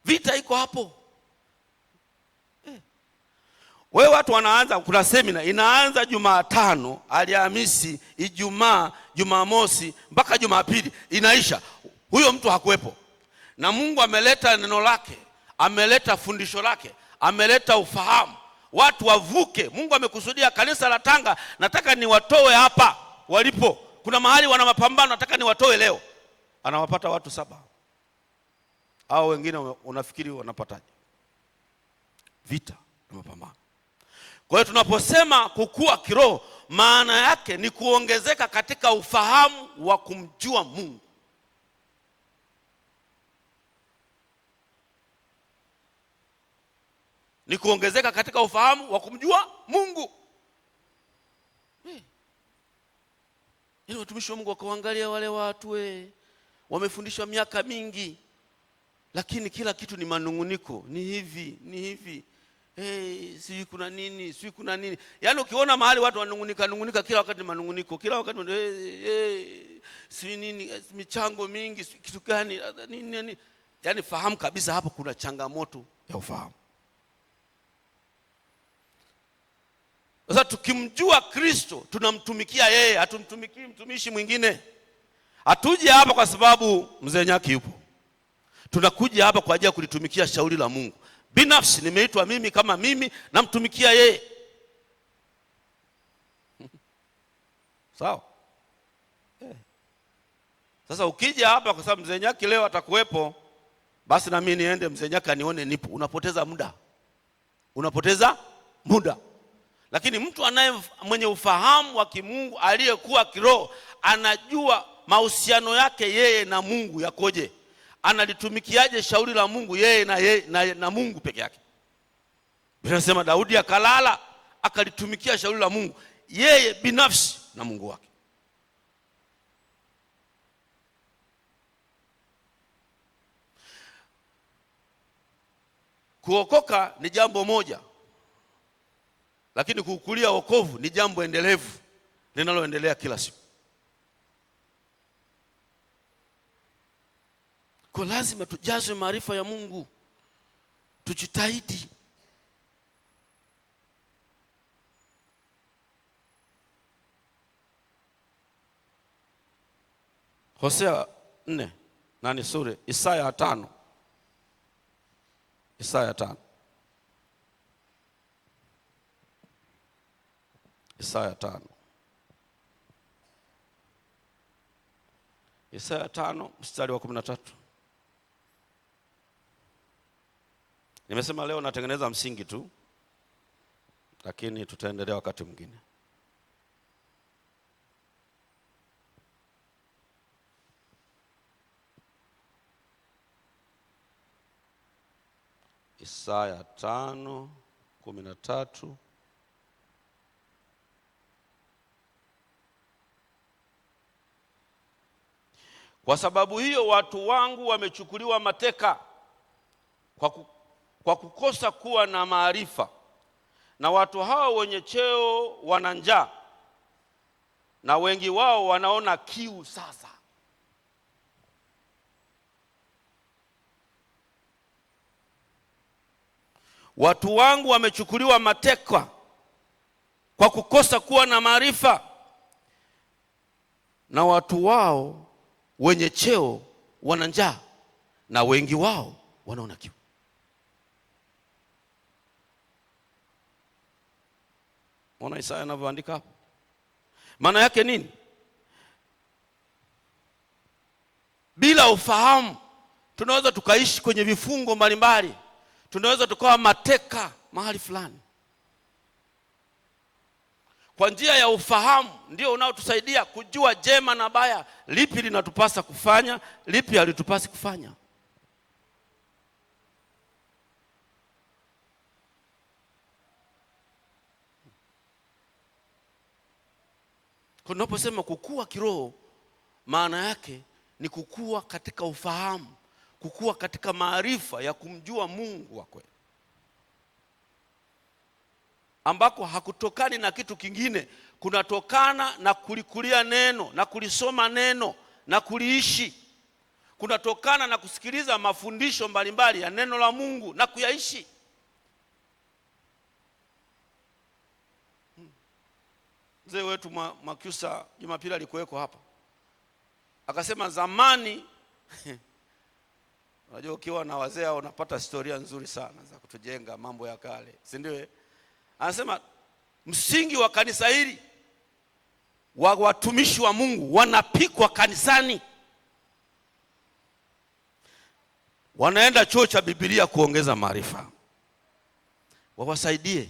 Vita iko hapo. Wewe watu wanaanza, kuna semina inaanza Jumatano, Alhamisi, Ijumaa, Jumamosi mpaka Jumapili inaisha. Huyo mtu hakuwepo. Na Mungu ameleta neno lake, ameleta fundisho lake, ameleta ufahamu. Watu wavuke. Mungu amekusudia kanisa la Tanga, nataka niwatoe hapa walipo. Kuna mahali wana mapambano, nataka niwatoe leo. Anawapata watu 7. Hao wengine unafikiri wanapataje? Vita na mapambano. Kwa hiyo tunaposema kukua kiroho, maana yake ni kuongezeka katika ufahamu wa kumjua Mungu. Ni kuongezeka katika ufahamu wa kumjua Mungu. Ili watumishi wa Mungu wakaangalia wale watu wamefundishwa miaka mingi, lakini kila kitu ni manunguniko, ni hivi. Sijui kuna nini. Yaani ukiona mahali watu wanungunika kila wakati, ni manunguniko. Kila wakati si nini, michango mingi, kitu gani nini. Yaani fahamu kabisa hapo kuna changamoto ya ufahamu. Sasa tukimjua Kristo, tunamtumikia yeye, hatumtumikii mtumishi mwingine. Hatuji hapa kwa sababu mzee Nyaki yupo. Tunakuja hapa kwa ajili ya kulitumikia shauri la Mungu. Binafsi nimeitwa mimi kama mimi namtumikia yeye. Sawa? Sasa ukija hapa kwa sababu mzee Nyaki leo atakuwepo, basi na mimi niende mzee Nyaki anione nipo. Unapoteza muda. Lakini mtu mwenye ufahamu wa kimungu, aliyekuwa kiroho, anajua mahusiano yake yeye na Mungu yakoje. Analitumikiaje shauri la Mungu yeye na Mungu peke yake. Biblia inasema Daudi akalala akalitumikia shauri la Mungu yeye binafsi na Mungu wake. Kuokoka ni jambo moja, lakini kukulia wokovu ni jambo endelevu linaloendelea kila siku. Kwa lazima tujazwe maarifa ya Mungu. Tujitahidi. Hosea 4, Isaya 5. Isaya 5. Isaya 5. Isaya 5 mstari wa 13. Nimesema leo natengeneza msingi tu, lakini tutaendelea wakati mwingine. Isaya 5:13. Kwa sababu hiyo watu wangu wamechukuliwa mateka kwa kukosa kuwa na maarifa, na watu hao wenye cheo wana njaa, na wengi wao wanaona kiu sasa. Watu wangu wamechukuliwa mateka kwa kukosa kuwa na maarifa, na watu wao wenye cheo wana njaa, na wengi wao wanaona kiu. Ona Isaya anavyoandika hapo. Maana yake nini? Bila ufahamu tunaweza tukaishi kwenye vifungo mbalimbali, tunaweza tukawa mateka mahali fulani. Kwa njia ya ufahamu ndio unaotusaidia kujua jema na baya, lipi linatupasa kufanya, lipi halitupasi kufanya. Tunaposema kukua kiroho, maana yake ni kukua katika ufahamu, kukua katika maarifa ya kumjua Mungu wa kweli, ambako hakutokani na kitu kingine, kunatokana na kulikulia neno na kulisoma neno na kuliishi. Kunatokana na kusikiliza mafundisho mbalimbali ya neno la Mungu na kuyaishi. Mzee wetu Makyusa Jumapili alikuweko hapa, akasema zamani unajua ukiwa na wazee unapata historia nzuri sana za kutujenga mambo ya kale, si ndio? Anasema msingi wa kanisa hili wa watumishi wa Mungu wanapikwa kanisani. Wanaenda chuo cha Biblia kuongeza maarifa, wawasaidie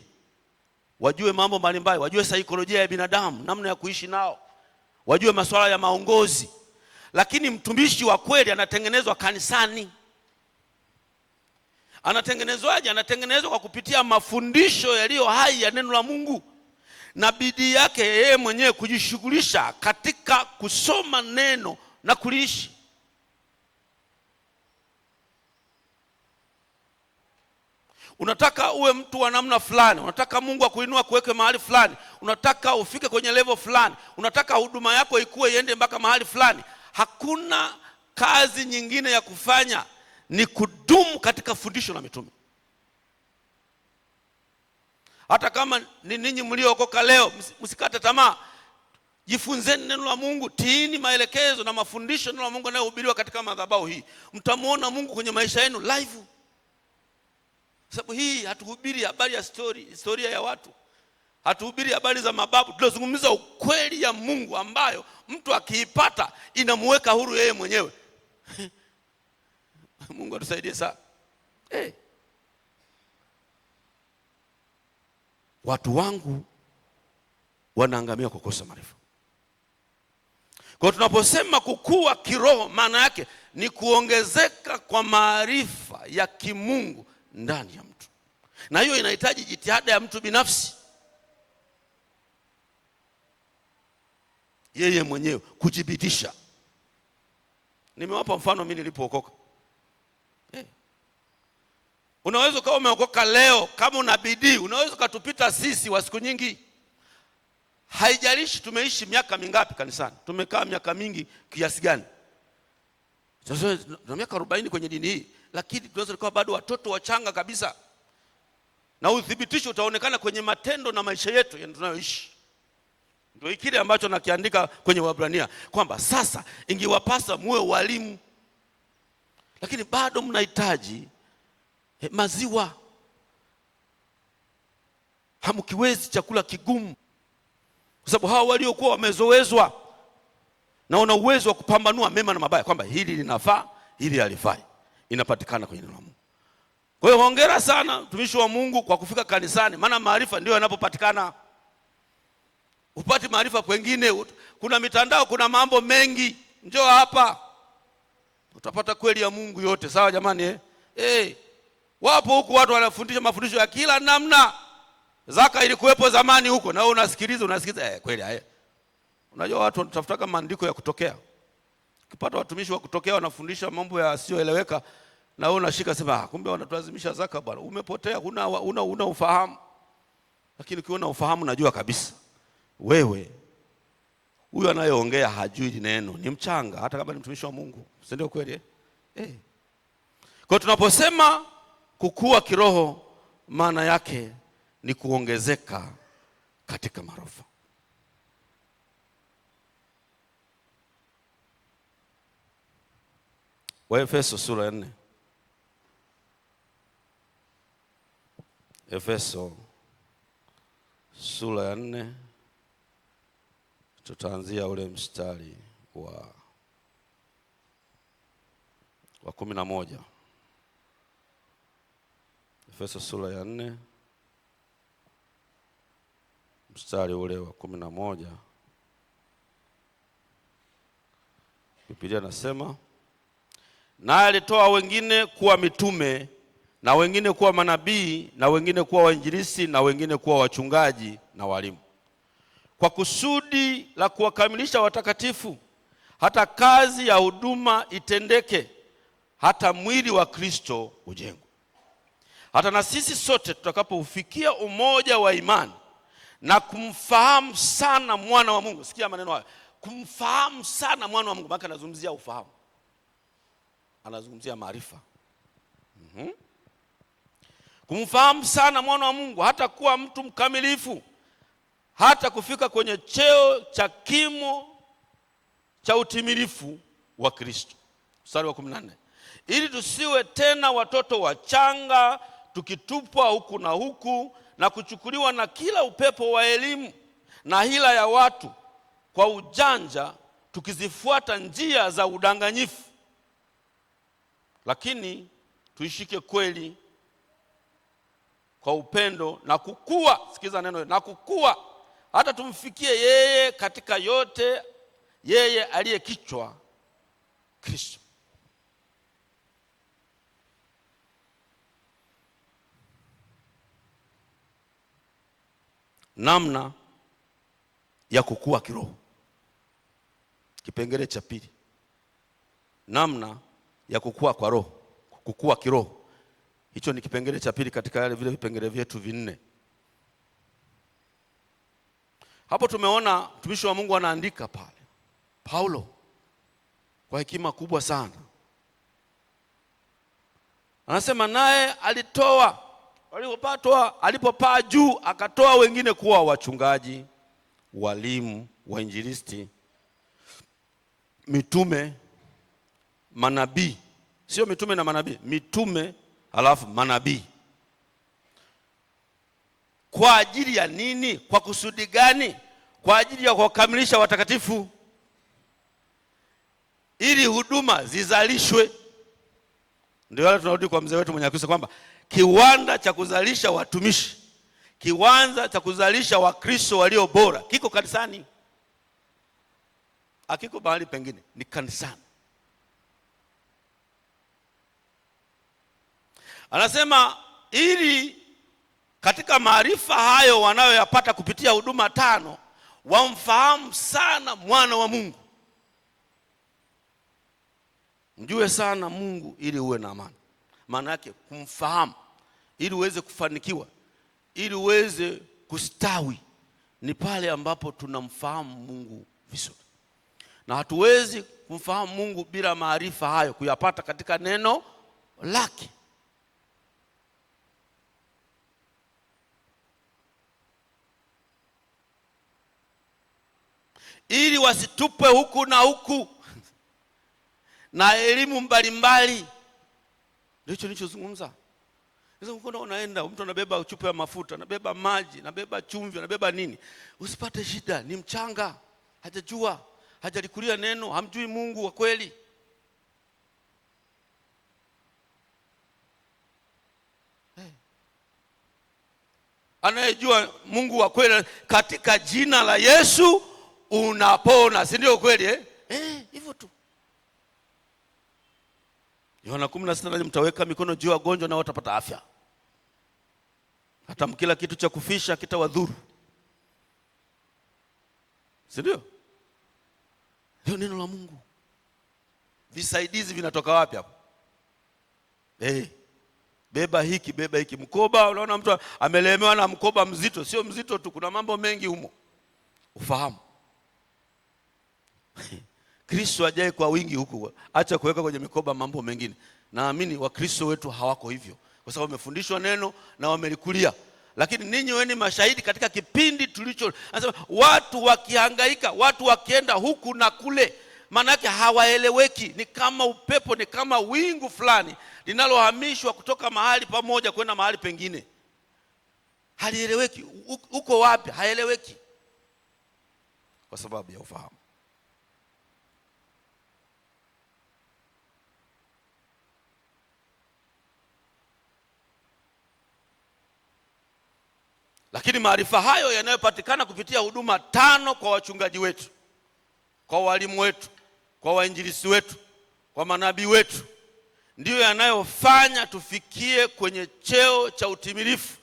wajue mambo mbalimbali, wajue saikolojia ya binadamu, namna ya kuishi nao, wajue masuala ya maongozi. Lakini mtumishi wa kweli anatengenezwa kanisani. Anatengenezwaje? Anatengenezwa kwa kupitia mafundisho yaliyo hai ya neno la Mungu, na bidii yake yeye mwenyewe kujishughulisha katika kusoma neno na kuliishi. Unataka uwe mtu wa namna fulani, unataka Mungu akuinua kuweke mahali fulani, unataka ufike kwenye level fulani, unataka huduma yako ikue iende mpaka mahali fulani, hakuna kazi nyingine ya kufanya, ni kudumu katika fundisho la mitume. Hata kama ni ninyi mliookoka leo, msikate tamaa. Jifunzeni neno la Mungu, tiini maelekezo na mafundisho neno la Mungu yanayohubiriwa katika madhabahu hii. Mtamuona Mungu kwenye maisha yenu live. Sababu hii hatuhubiri habari ya historia ya watu. Hatuhubiri habari za mababu. Tunazungumza ukweli ya Mungu ambayo mtu akiipata inamuweka huru yeye mwenyewe. Mungu atusaidie sana. Watu wangu wanaangamia kwa kukosa maarifa. Kwa tunaposema kukua kiroho, maana yake ni kuongezeka kwa maarifa ya kimungu ndani ya mtu. Na hiyo inahitaji jitihada ya mtu binafsi, yeye mwenyewe kujibitisha. Nimewapa mfano mimi nilipookoka. Unaweza kama umeokoka leo, kama una bidii, unaweza kutupita sisi wa siku nyingi. Haijalishi tumeishi miaka mingapi kanisani, tumekaa miaka mingi kiasi gani. Sasa tuna miaka 40 kwenye dini hii, lakini tunaweza kuwa bado watoto wachanga kabisa. Na uthibitisho utaonekana kwenye matendo na maisha yetu tunayoishi. Ndio kile ambacho nakiandika kwenye Waebrania kwamba sasa ingewapasa muwe walimu, lakini bado mnahitaji maziwa. Hamkiwezi chakula kigumu, kwa sababu hao waliokuwa wamezoezwa na wana uwezo wa kupambanua mema na mabaya, kwamba hili linafaa, hili halifai, inapatikana kwenye neno la Mungu. Kwa hiyo hongera sana mtumishi wa Mungu kwa kufika kanisani, maana maarifa ndio yanapopatikana. Upati maarifa kwengine, kuna mitandao, kuna mambo mengi. Njoo hapa utapata kweli ya Mungu yote. Sawa jamani? Wapo huku watu wanafundisha mafundisho ya kila namna. Zaka ilikuwepo zamani huko, na wewe unasikiliza kweli haya. Unajua watu wanatafuta maandiko ya kutokea. Ukipata watumishi wa kutokea wanafundisha mambo yasiyoeleweka, na wewe unashika sema kumbe wanatulazimisha zaka bwana. Umepotea, una ufahamu. Lakini ukiona ufahamu, najua kabisa wewe huyu anayeongea hajui neno, ni mchanga, hata kama ni mtumishi wa Mungu. Si ndio kweli? Kwa tunaposema kukua kiroho, maana yake ni kuongezeka katika maarifa. Waefeso sura ya 4. Efeso sura ya 4 tutaanzia ule mstari wa 11. Efeso sura ya 4 mstari ule wa 11. Biblia nasema, naye alitoa wengine kuwa mitume, na wengine kuwa manabii, na wengine kuwa wainjilisti, na wengine kuwa wachungaji na walimu, kwa kusudi la kuwakamilisha watakatifu, hata kazi ya huduma itendeke, hata mwili wa Kristo ujengwe, hata na sisi sote tutakapoufikia umoja wa imani na kumfahamu sana mwana wa Mungu. Sikia maneno haya, kumfahamu sana mwana wa Mungu. Maana anazungumzia ufahamu, anazungumzia maarifa. Kumfahamu sana mwana wa Mungu, hata kuwa mtu mkamilifu, hata kufika kwenye cheo cha kimo cha utimilifu wa Kristo. Mstari wa 14, ili tusiwe tena watoto wachanga, tukitupwa huku na huku na kuchukuliwa na kila upepo wa elimu na hila ya watu, kwa ujanja tukizifuata njia za udanganyifu, lakini tuishike kweli kwa upendo na kukua. Sikiza neno, na kukua hata tumfikie yeye katika yote, yeye aliye kichwa, Kristo. Namna ya kukua kiroho. Kipengele cha pili, namna ya kukua kwa roho, kukua kiroho. Hicho ni kipengele cha pili katika yale vile vipengele vyetu vinne. Hapo tumeona mtumishi wa Mungu anaandika pale, Paulo, kwa hekima kubwa sana. Anasema naye alitoa, alipopaa juu akatoa wengine kuwa wachungaji, walimu, wainjilisti, mitume, manabii. Sio mitume na manabii, mitume alafu manabii. Kwa ajili ya nini? Kwa kusudi gani? Kwa ajili ya kuwakamilisha watakatifu, ili huduma zizalishwe. Ndio wale tunarudi kwa mzee wetu mwenye akisema kwamba kiwanda cha kuzalisha watumishi, kiwanda cha kuzalisha Wakristo walio bora kiko kanisani. Hakiko mahali pengine, ni kanisani. Anasema ili katika maarifa hayo wanayoyapata kupitia huduma 5 wamfahamu sana mwana wa Mungu. Mjue sana Mungu ili uwe na amani. Maana yake kumfahamu ili uweze kufanikiwa, ili uweze kustawi, ni pale ambapo tunamfahamu Mungu vizuri. Na hatuwezi kumfahamu Mungu bila maarifa hayo kuyapata katika neno lake. Ili wasitupwe huku na huku na elimu mbalimbali. Ndicho nilichozungumza. Sasa unaenda mtu anabeba chupa ya mafuta, anabeba maji, anabeba chumvi, anabeba nini? Usipate shida, ni mchanga, hajajua, hajalikulia neno, hamjui Mungu wa kweli. Anayejua Mungu wa kweli, katika jina la Yesu unapona, si ndio kweli hivyo tu. Yohana 16, mtaweka mikono juu ya wagonjwa na watapata afya. Hata mkila kitu cha kufisha kitawadhuru. Si ndio? Ndio neno la Mungu. Visaidizi vinatoka wapi hapo? Beba hiki, beba hiki. Mkoba, unaona mtu amelemewa na mkoba mzito, sio mzito tu, kuna mambo mengi humo. Ufahamu. Kristo ajaye kwa wingi huku, acha kuweka kwenye mikoba mambo mengine. Naamini Wakristo wetu hawako hivyo, kwa sababu wamefundishwa neno na wamelikulia. Lakini ninyi weni mashahidi katika kipindi tulicho, anasema watu wakihangaika, watu wakienda huku na kule, maana yake hawaeleweki, ni kama upepo, ni kama wingu fulani linalohamishwa kutoka mahali pamoja kwenda mahali pengine. halieleweki. Uko wapi? Haeleweki kwa sababu ya ufahamu. Lakini maarifa hayo yanayopatikana kupitia huduma 5 kwa wachungaji wetu, kwa walimu wetu, kwa wainjilisti wetu, kwa manabii wetu, ndiyo yanayofanya tufikie kwenye cheo cha utimilifu,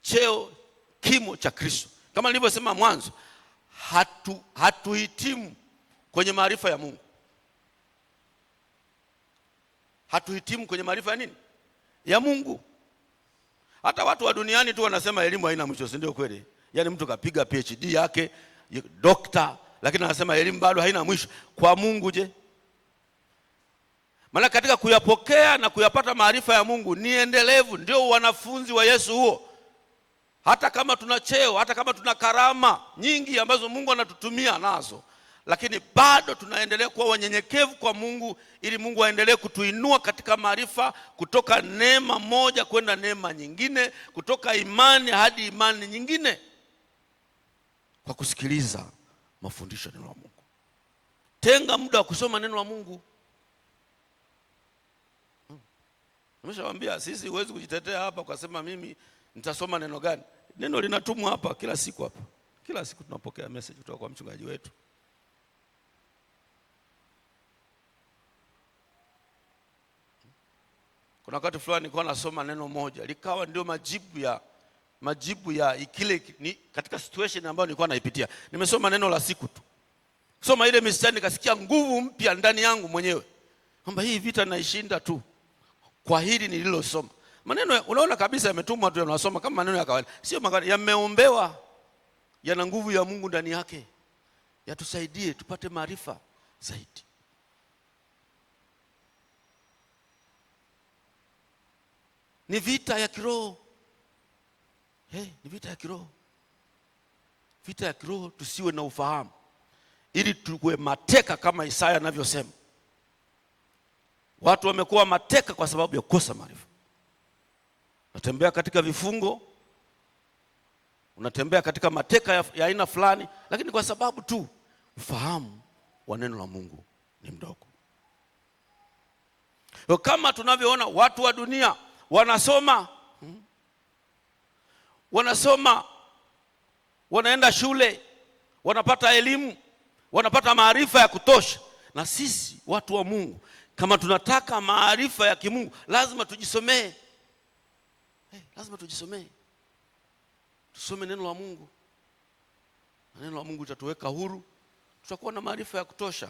cheo kimo cha Kristo. Kama nilivyosema mwanzo, hatuhitimu kwenye maarifa ya Mungu. Hatuhitimu kwenye maarifa ya nini? Ya Mungu. Hata watu wa duniani tu wanasema elimu haina mwisho, si ndio kweli? Yaani mtu kapiga PhD yake, dokta, lakini anasema elimu bado haina mwisho. Kwa Mungu je? Maana katika kuyapokea na kuyapata maarifa ya Mungu ni endelevu. Ndio wanafunzi wa Yesu huo. Hata kama tuna cheo, hata kama tuna karama nyingi ambazo Mungu anatutumia nazo, lakini bado tunaendelea kuwa wanyenyekevu kwa Mungu, ili Mungu aendelee kutuinua katika maarifa, kutoka neema moja kwenda neema nyingine, kutoka imani hadi imani nyingine, kwa kusikiliza mafundisho ya neno la Mungu. Tenga muda wa kusoma neno la Mungu. Nimeshawaambia sisi huwezi kujitetea hapa kwa sema mimi nitasoma neno gani. Neno linatumwa hapa kila siku hapa. Kila siku tunapokea message kutoka kwa mchungaji wetu. Kuna wakati fulani nilikuwa nasoma neno moja, likawa ndio majibu ya kile katika situation ambayo nilikuwa naipitia. Nimesoma neno la siku tu. Soma ile mistari nikasikia nguvu mpya ndani yangu mwenyewe, kwamba hii vita naishinda tu kwa hili nililosoma. Maneno unaona kabisa yametumwa tu, unasoma kama maneno ya kawaida, sio magari, yameombewa, yana nguvu ya Mungu ndani yake, yatusaidie tupate maarifa zaidi. Ni vita ya kiroho. Ni vita ya kiroho. Vita ya kiroho, tusiwe na ufahamu, ili tuwe mateka kama Isaya anavyosema. Watu wamekuwa mateka kwa sababu ya kukosa maarifa. Unatembea katika vifungo, unatembea katika mateka ya aina fulani, lakini kwa sababu tu ufahamu wa neno la Mungu ni mdogo. Kama tunavyoona watu wa dunia wanasoma, wanaenda shule, wanapata elimu, wanapata maarifa ya kutosha. Na sisi watu wa Mungu, kama tunataka maarifa ya kimungu, lazima tujisomee. Lazima tujisomee. Tusome neno la Mungu. Neno la Mungu litatuweka huru, tutakuwa na maarifa ya kutosha.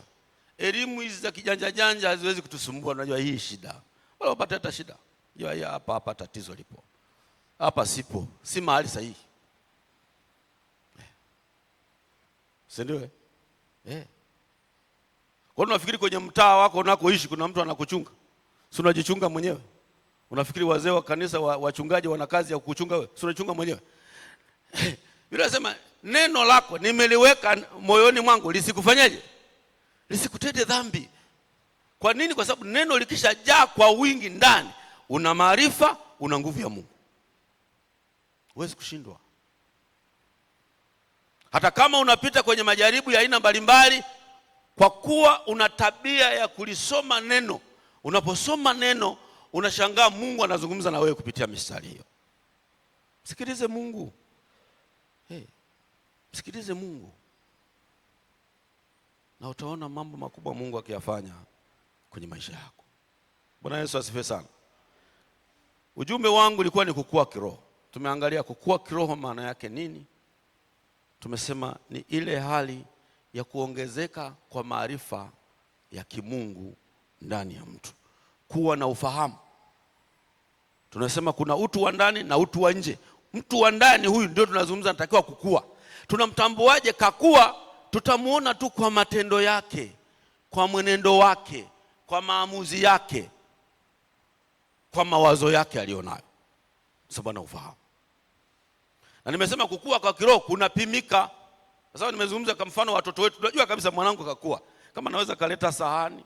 Elimu hizi za kijanja janja haziwezi kutusumbua. Unajua hii shida, wala upate hata shida. Jua hapa tatizo lipo. Hapa si mahali sahihi. Si ndio? Kwa nini unafikiri kwenye mtaa wako unakoishi kuna mtu anakuchunga? Si unajichunga mwenyewe? Unafikiri wazee wa kanisa wachungaji wana kazi ya kukuchunga wewe? Si unachunga mwenyewe? Biblia inasema neno lako nimeliweka moyoni mwangu lisikufanyaje? Lisikutende dhambi. Kwa nini? Kwa sababu neno likishajaa kwa wingi ndani, una maarifa, una nguvu ya Mungu. Huwezi kushindwa. Hata kama unapita kwenye majaribu ya aina mbalimbali, kwa kuwa una tabia ya kulisoma neno, unaposoma neno unashangaa Mungu anazungumza na wewe kupitia mistari hiyo. Msikilize Mungu. Msikilize Mungu, na utaona mambo makubwa Mungu akiyafanya kwenye maisha yako. Bwana Yesu asifiwe sana. Ujumbe wangu ulikuwa ni kukua kiroho. Tumeangalia kukua kiroho maana yake nini. Tumesema ni ile hali ya kuongezeka kwa maarifa ya kimungu ndani ya mtu, kuwa na ufahamu. Tunasema kuna utu wa ndani na utu wa nje. Mtu wa ndani huyu ndio tunazungumza anatakiwa kukua. Tunamtambuaje kakua? Tutamuona tu kwa matendo yake, kwa mwenendo wake, kwa maamuzi yake, kwa mawazo yake alionayo, sababu na ufahamu. Na nimesema kukua kwa kiroho kunapimika. Sasa nimezungumza kwa mfano watoto wetu. Unajua kabisa mwanangu kakua, kama anaweza kaleta sahani,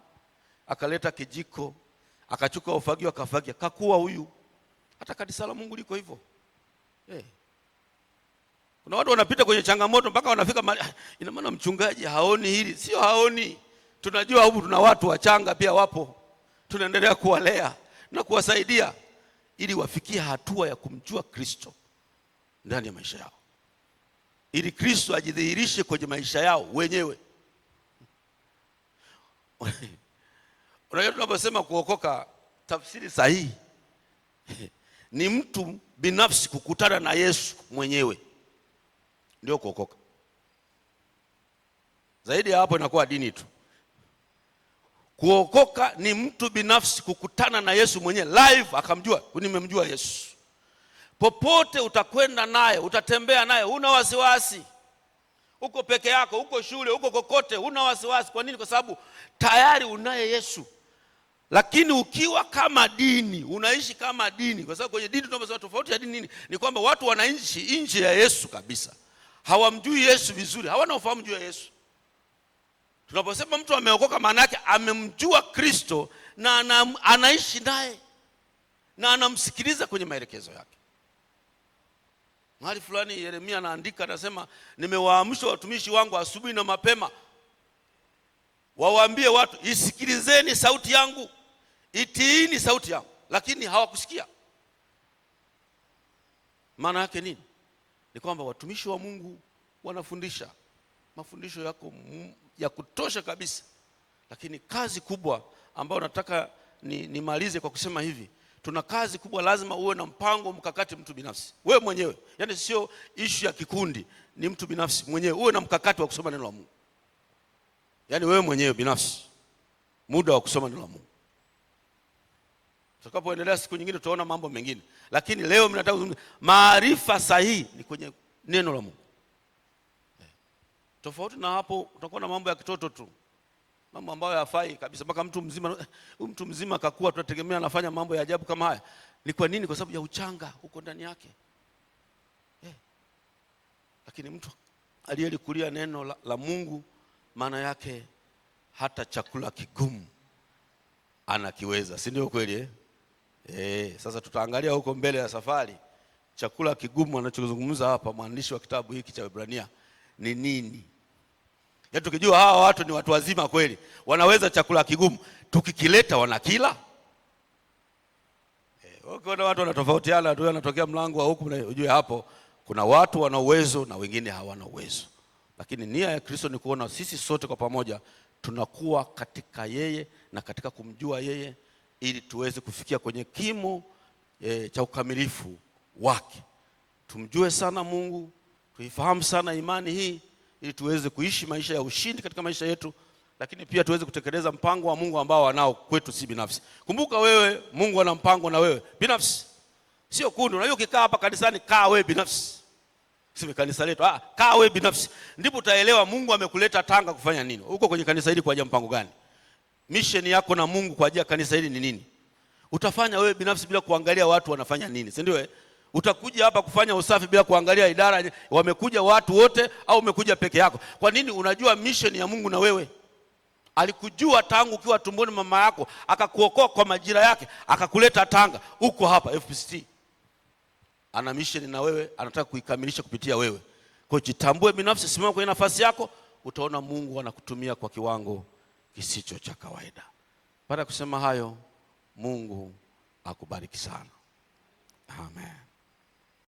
akaleta kijiko, akachukua ufagio akafagia, kakua huyu. Hata kanisa la Mungu liko hivyo. Kuna watu wanapita kwenye changamoto mpaka wanafika mahali, ina maana mchungaji haoni hili. Sio haoni. Tunajua huku tuna watu wachanga pia wapo. Tunaendelea kuwalea na kuwasaidia ili wafikie hatua ya kumjua Kristo ndani ya maisha yao, ili Kristo ajidhihirishe kwenye maisha yao wenyewe. Unajua tunaposema kuokoka, tafsiri sahihi ni mtu binafsi kukutana na Yesu mwenyewe, ndio kuokoka. Zaidi ya hapo inakuwa dini tu. Kuokoka ni mtu binafsi kukutana na Yesu mwenyewe live, akamjua. Nimemjua Yesu. Popote utakwenda naye, utatembea naye, huna wasiwasi. Uko peke yako, uko shule, uko kokote, huna wasiwasi. Kwa nini? Kwa sababu tayari unaye Yesu. Lakini ukiwa kama dini, unaishi kama dini, kwa sababu kwenye dini tunaposema tofauti ya dini nini? Ni kwamba watu wanaishi nje ya Yesu kabisa. Hawamjui Yesu vizuri, hawana ufahamu juu ya Yesu. Tunaposema mtu ameokoka, maana yake amemjua Kristo na anaishi naye na anamsikiliza kwenye maelekezo yake. Mahali fulani Yeremia anaandika, anasema, nimewaamsha watumishi wangu asubuhi na mapema, wawaambie watu, isikilizeni sauti yangu, itiini sauti yangu. Lakini hawakusikia. Maana yake nini? Ni kwamba watumishi wa Mungu wanafundisha mafundisho yako ya kutosha kabisa, lakini kazi kubwa ambayo nataka nimalize kwa kusema hivi, tuna kazi kubwa. Lazima uwe na mpango mkakati, mtu binafsi, wewe mwenyewe. Yaani sio issue ya kikundi, ni mtu binafsi mwenyewe. Uwe na mkakati wa kusoma neno la Mungu. Yaani wewe mwenyewe binafsi, muda wa kusoma neno la Mungu. Tutakapoendelea siku nyingine tutaona mambo mengine, lakini leo mimi nataka kuzungumza maarifa sahihi ni kwenye neno la Mungu. Tofauti na hapo utakuwa na mambo ya kitoto tu, mambo ambayo hayafai kabisa. Mpaka mtu mzima akakuwa tunategemea anafanya mambo ya ajabu kama haya. Ni kwa nini? Kwa sababu ya uchanga huko ndani yake. Lakini mtu aliyelikulia neno la Mungu, maana yake hata chakula kigumu anakiweza, si ndio kweli? Sasa tutaangalia huko mbele ya safari chakula kigumu anachozungumza hapa mwandishi wa kitabu hiki cha Waebrania ni nini. Ya tukijua hawa watu ni watu wazima kweli, wanaweza chakula kigumu, tukikileta wanakila. Ukiona watu wanatofautiana tu, anatokea mlango wa huku, unajue hapo kuna watu wana uwezo na wengine hawana uwezo. Lakini nia ya Kristo ni kuona sisi sote kwa pamoja tunakuwa katika yeye na katika kumjua yeye, ili tuweze kufikia kwenye kimo cha ukamilifu wake. Tumjue sana Mungu, tuifahamu sana imani hii, ili tuweze kuishi maisha ya ushindi katika maisha yetu, lakini pia tuweze kutekeleza mpango wa Mungu ambao anao kwetu si binafsi. Kumbuka wewe, Mungu ana mpango na wewe binafsi, sio kundi. Unajua ukikaa hapa kanisani, kaa wewe binafsi. Sisi kanisa letu, kaa wewe binafsi. Ndipo utaelewa Mungu amekuleta Tanga kufanya nini. Uko kwenye kanisa hili kwa ajili ya mpango gani? Mission yako na Mungu kwa ajili ya kanisa hili ni nini? Utafanya wewe binafsi bila kuangalia watu wanafanya nini, si ndio? Utakuja hapa kufanya usafi bila kuangalia idara wamekuja watu wote au umekuja peke yako. Kwa nini? Unajua mission ya Mungu na wewe. Alikujua tangu ukiwa tumboni mama yako, akakuokoa kwa majira yake, akakuleta Tanga. Uko hapa FPCT. Ana mission na wewe, anataka kuikamilisha kupitia wewe. Kwa hiyo jitambue binafsi, simama kwenye nafasi yako, utaona Mungu anakutumia kwa kiwango kisicho cha kawaida. Baada ya kusema hayo, Mungu akubariki sana. Amen.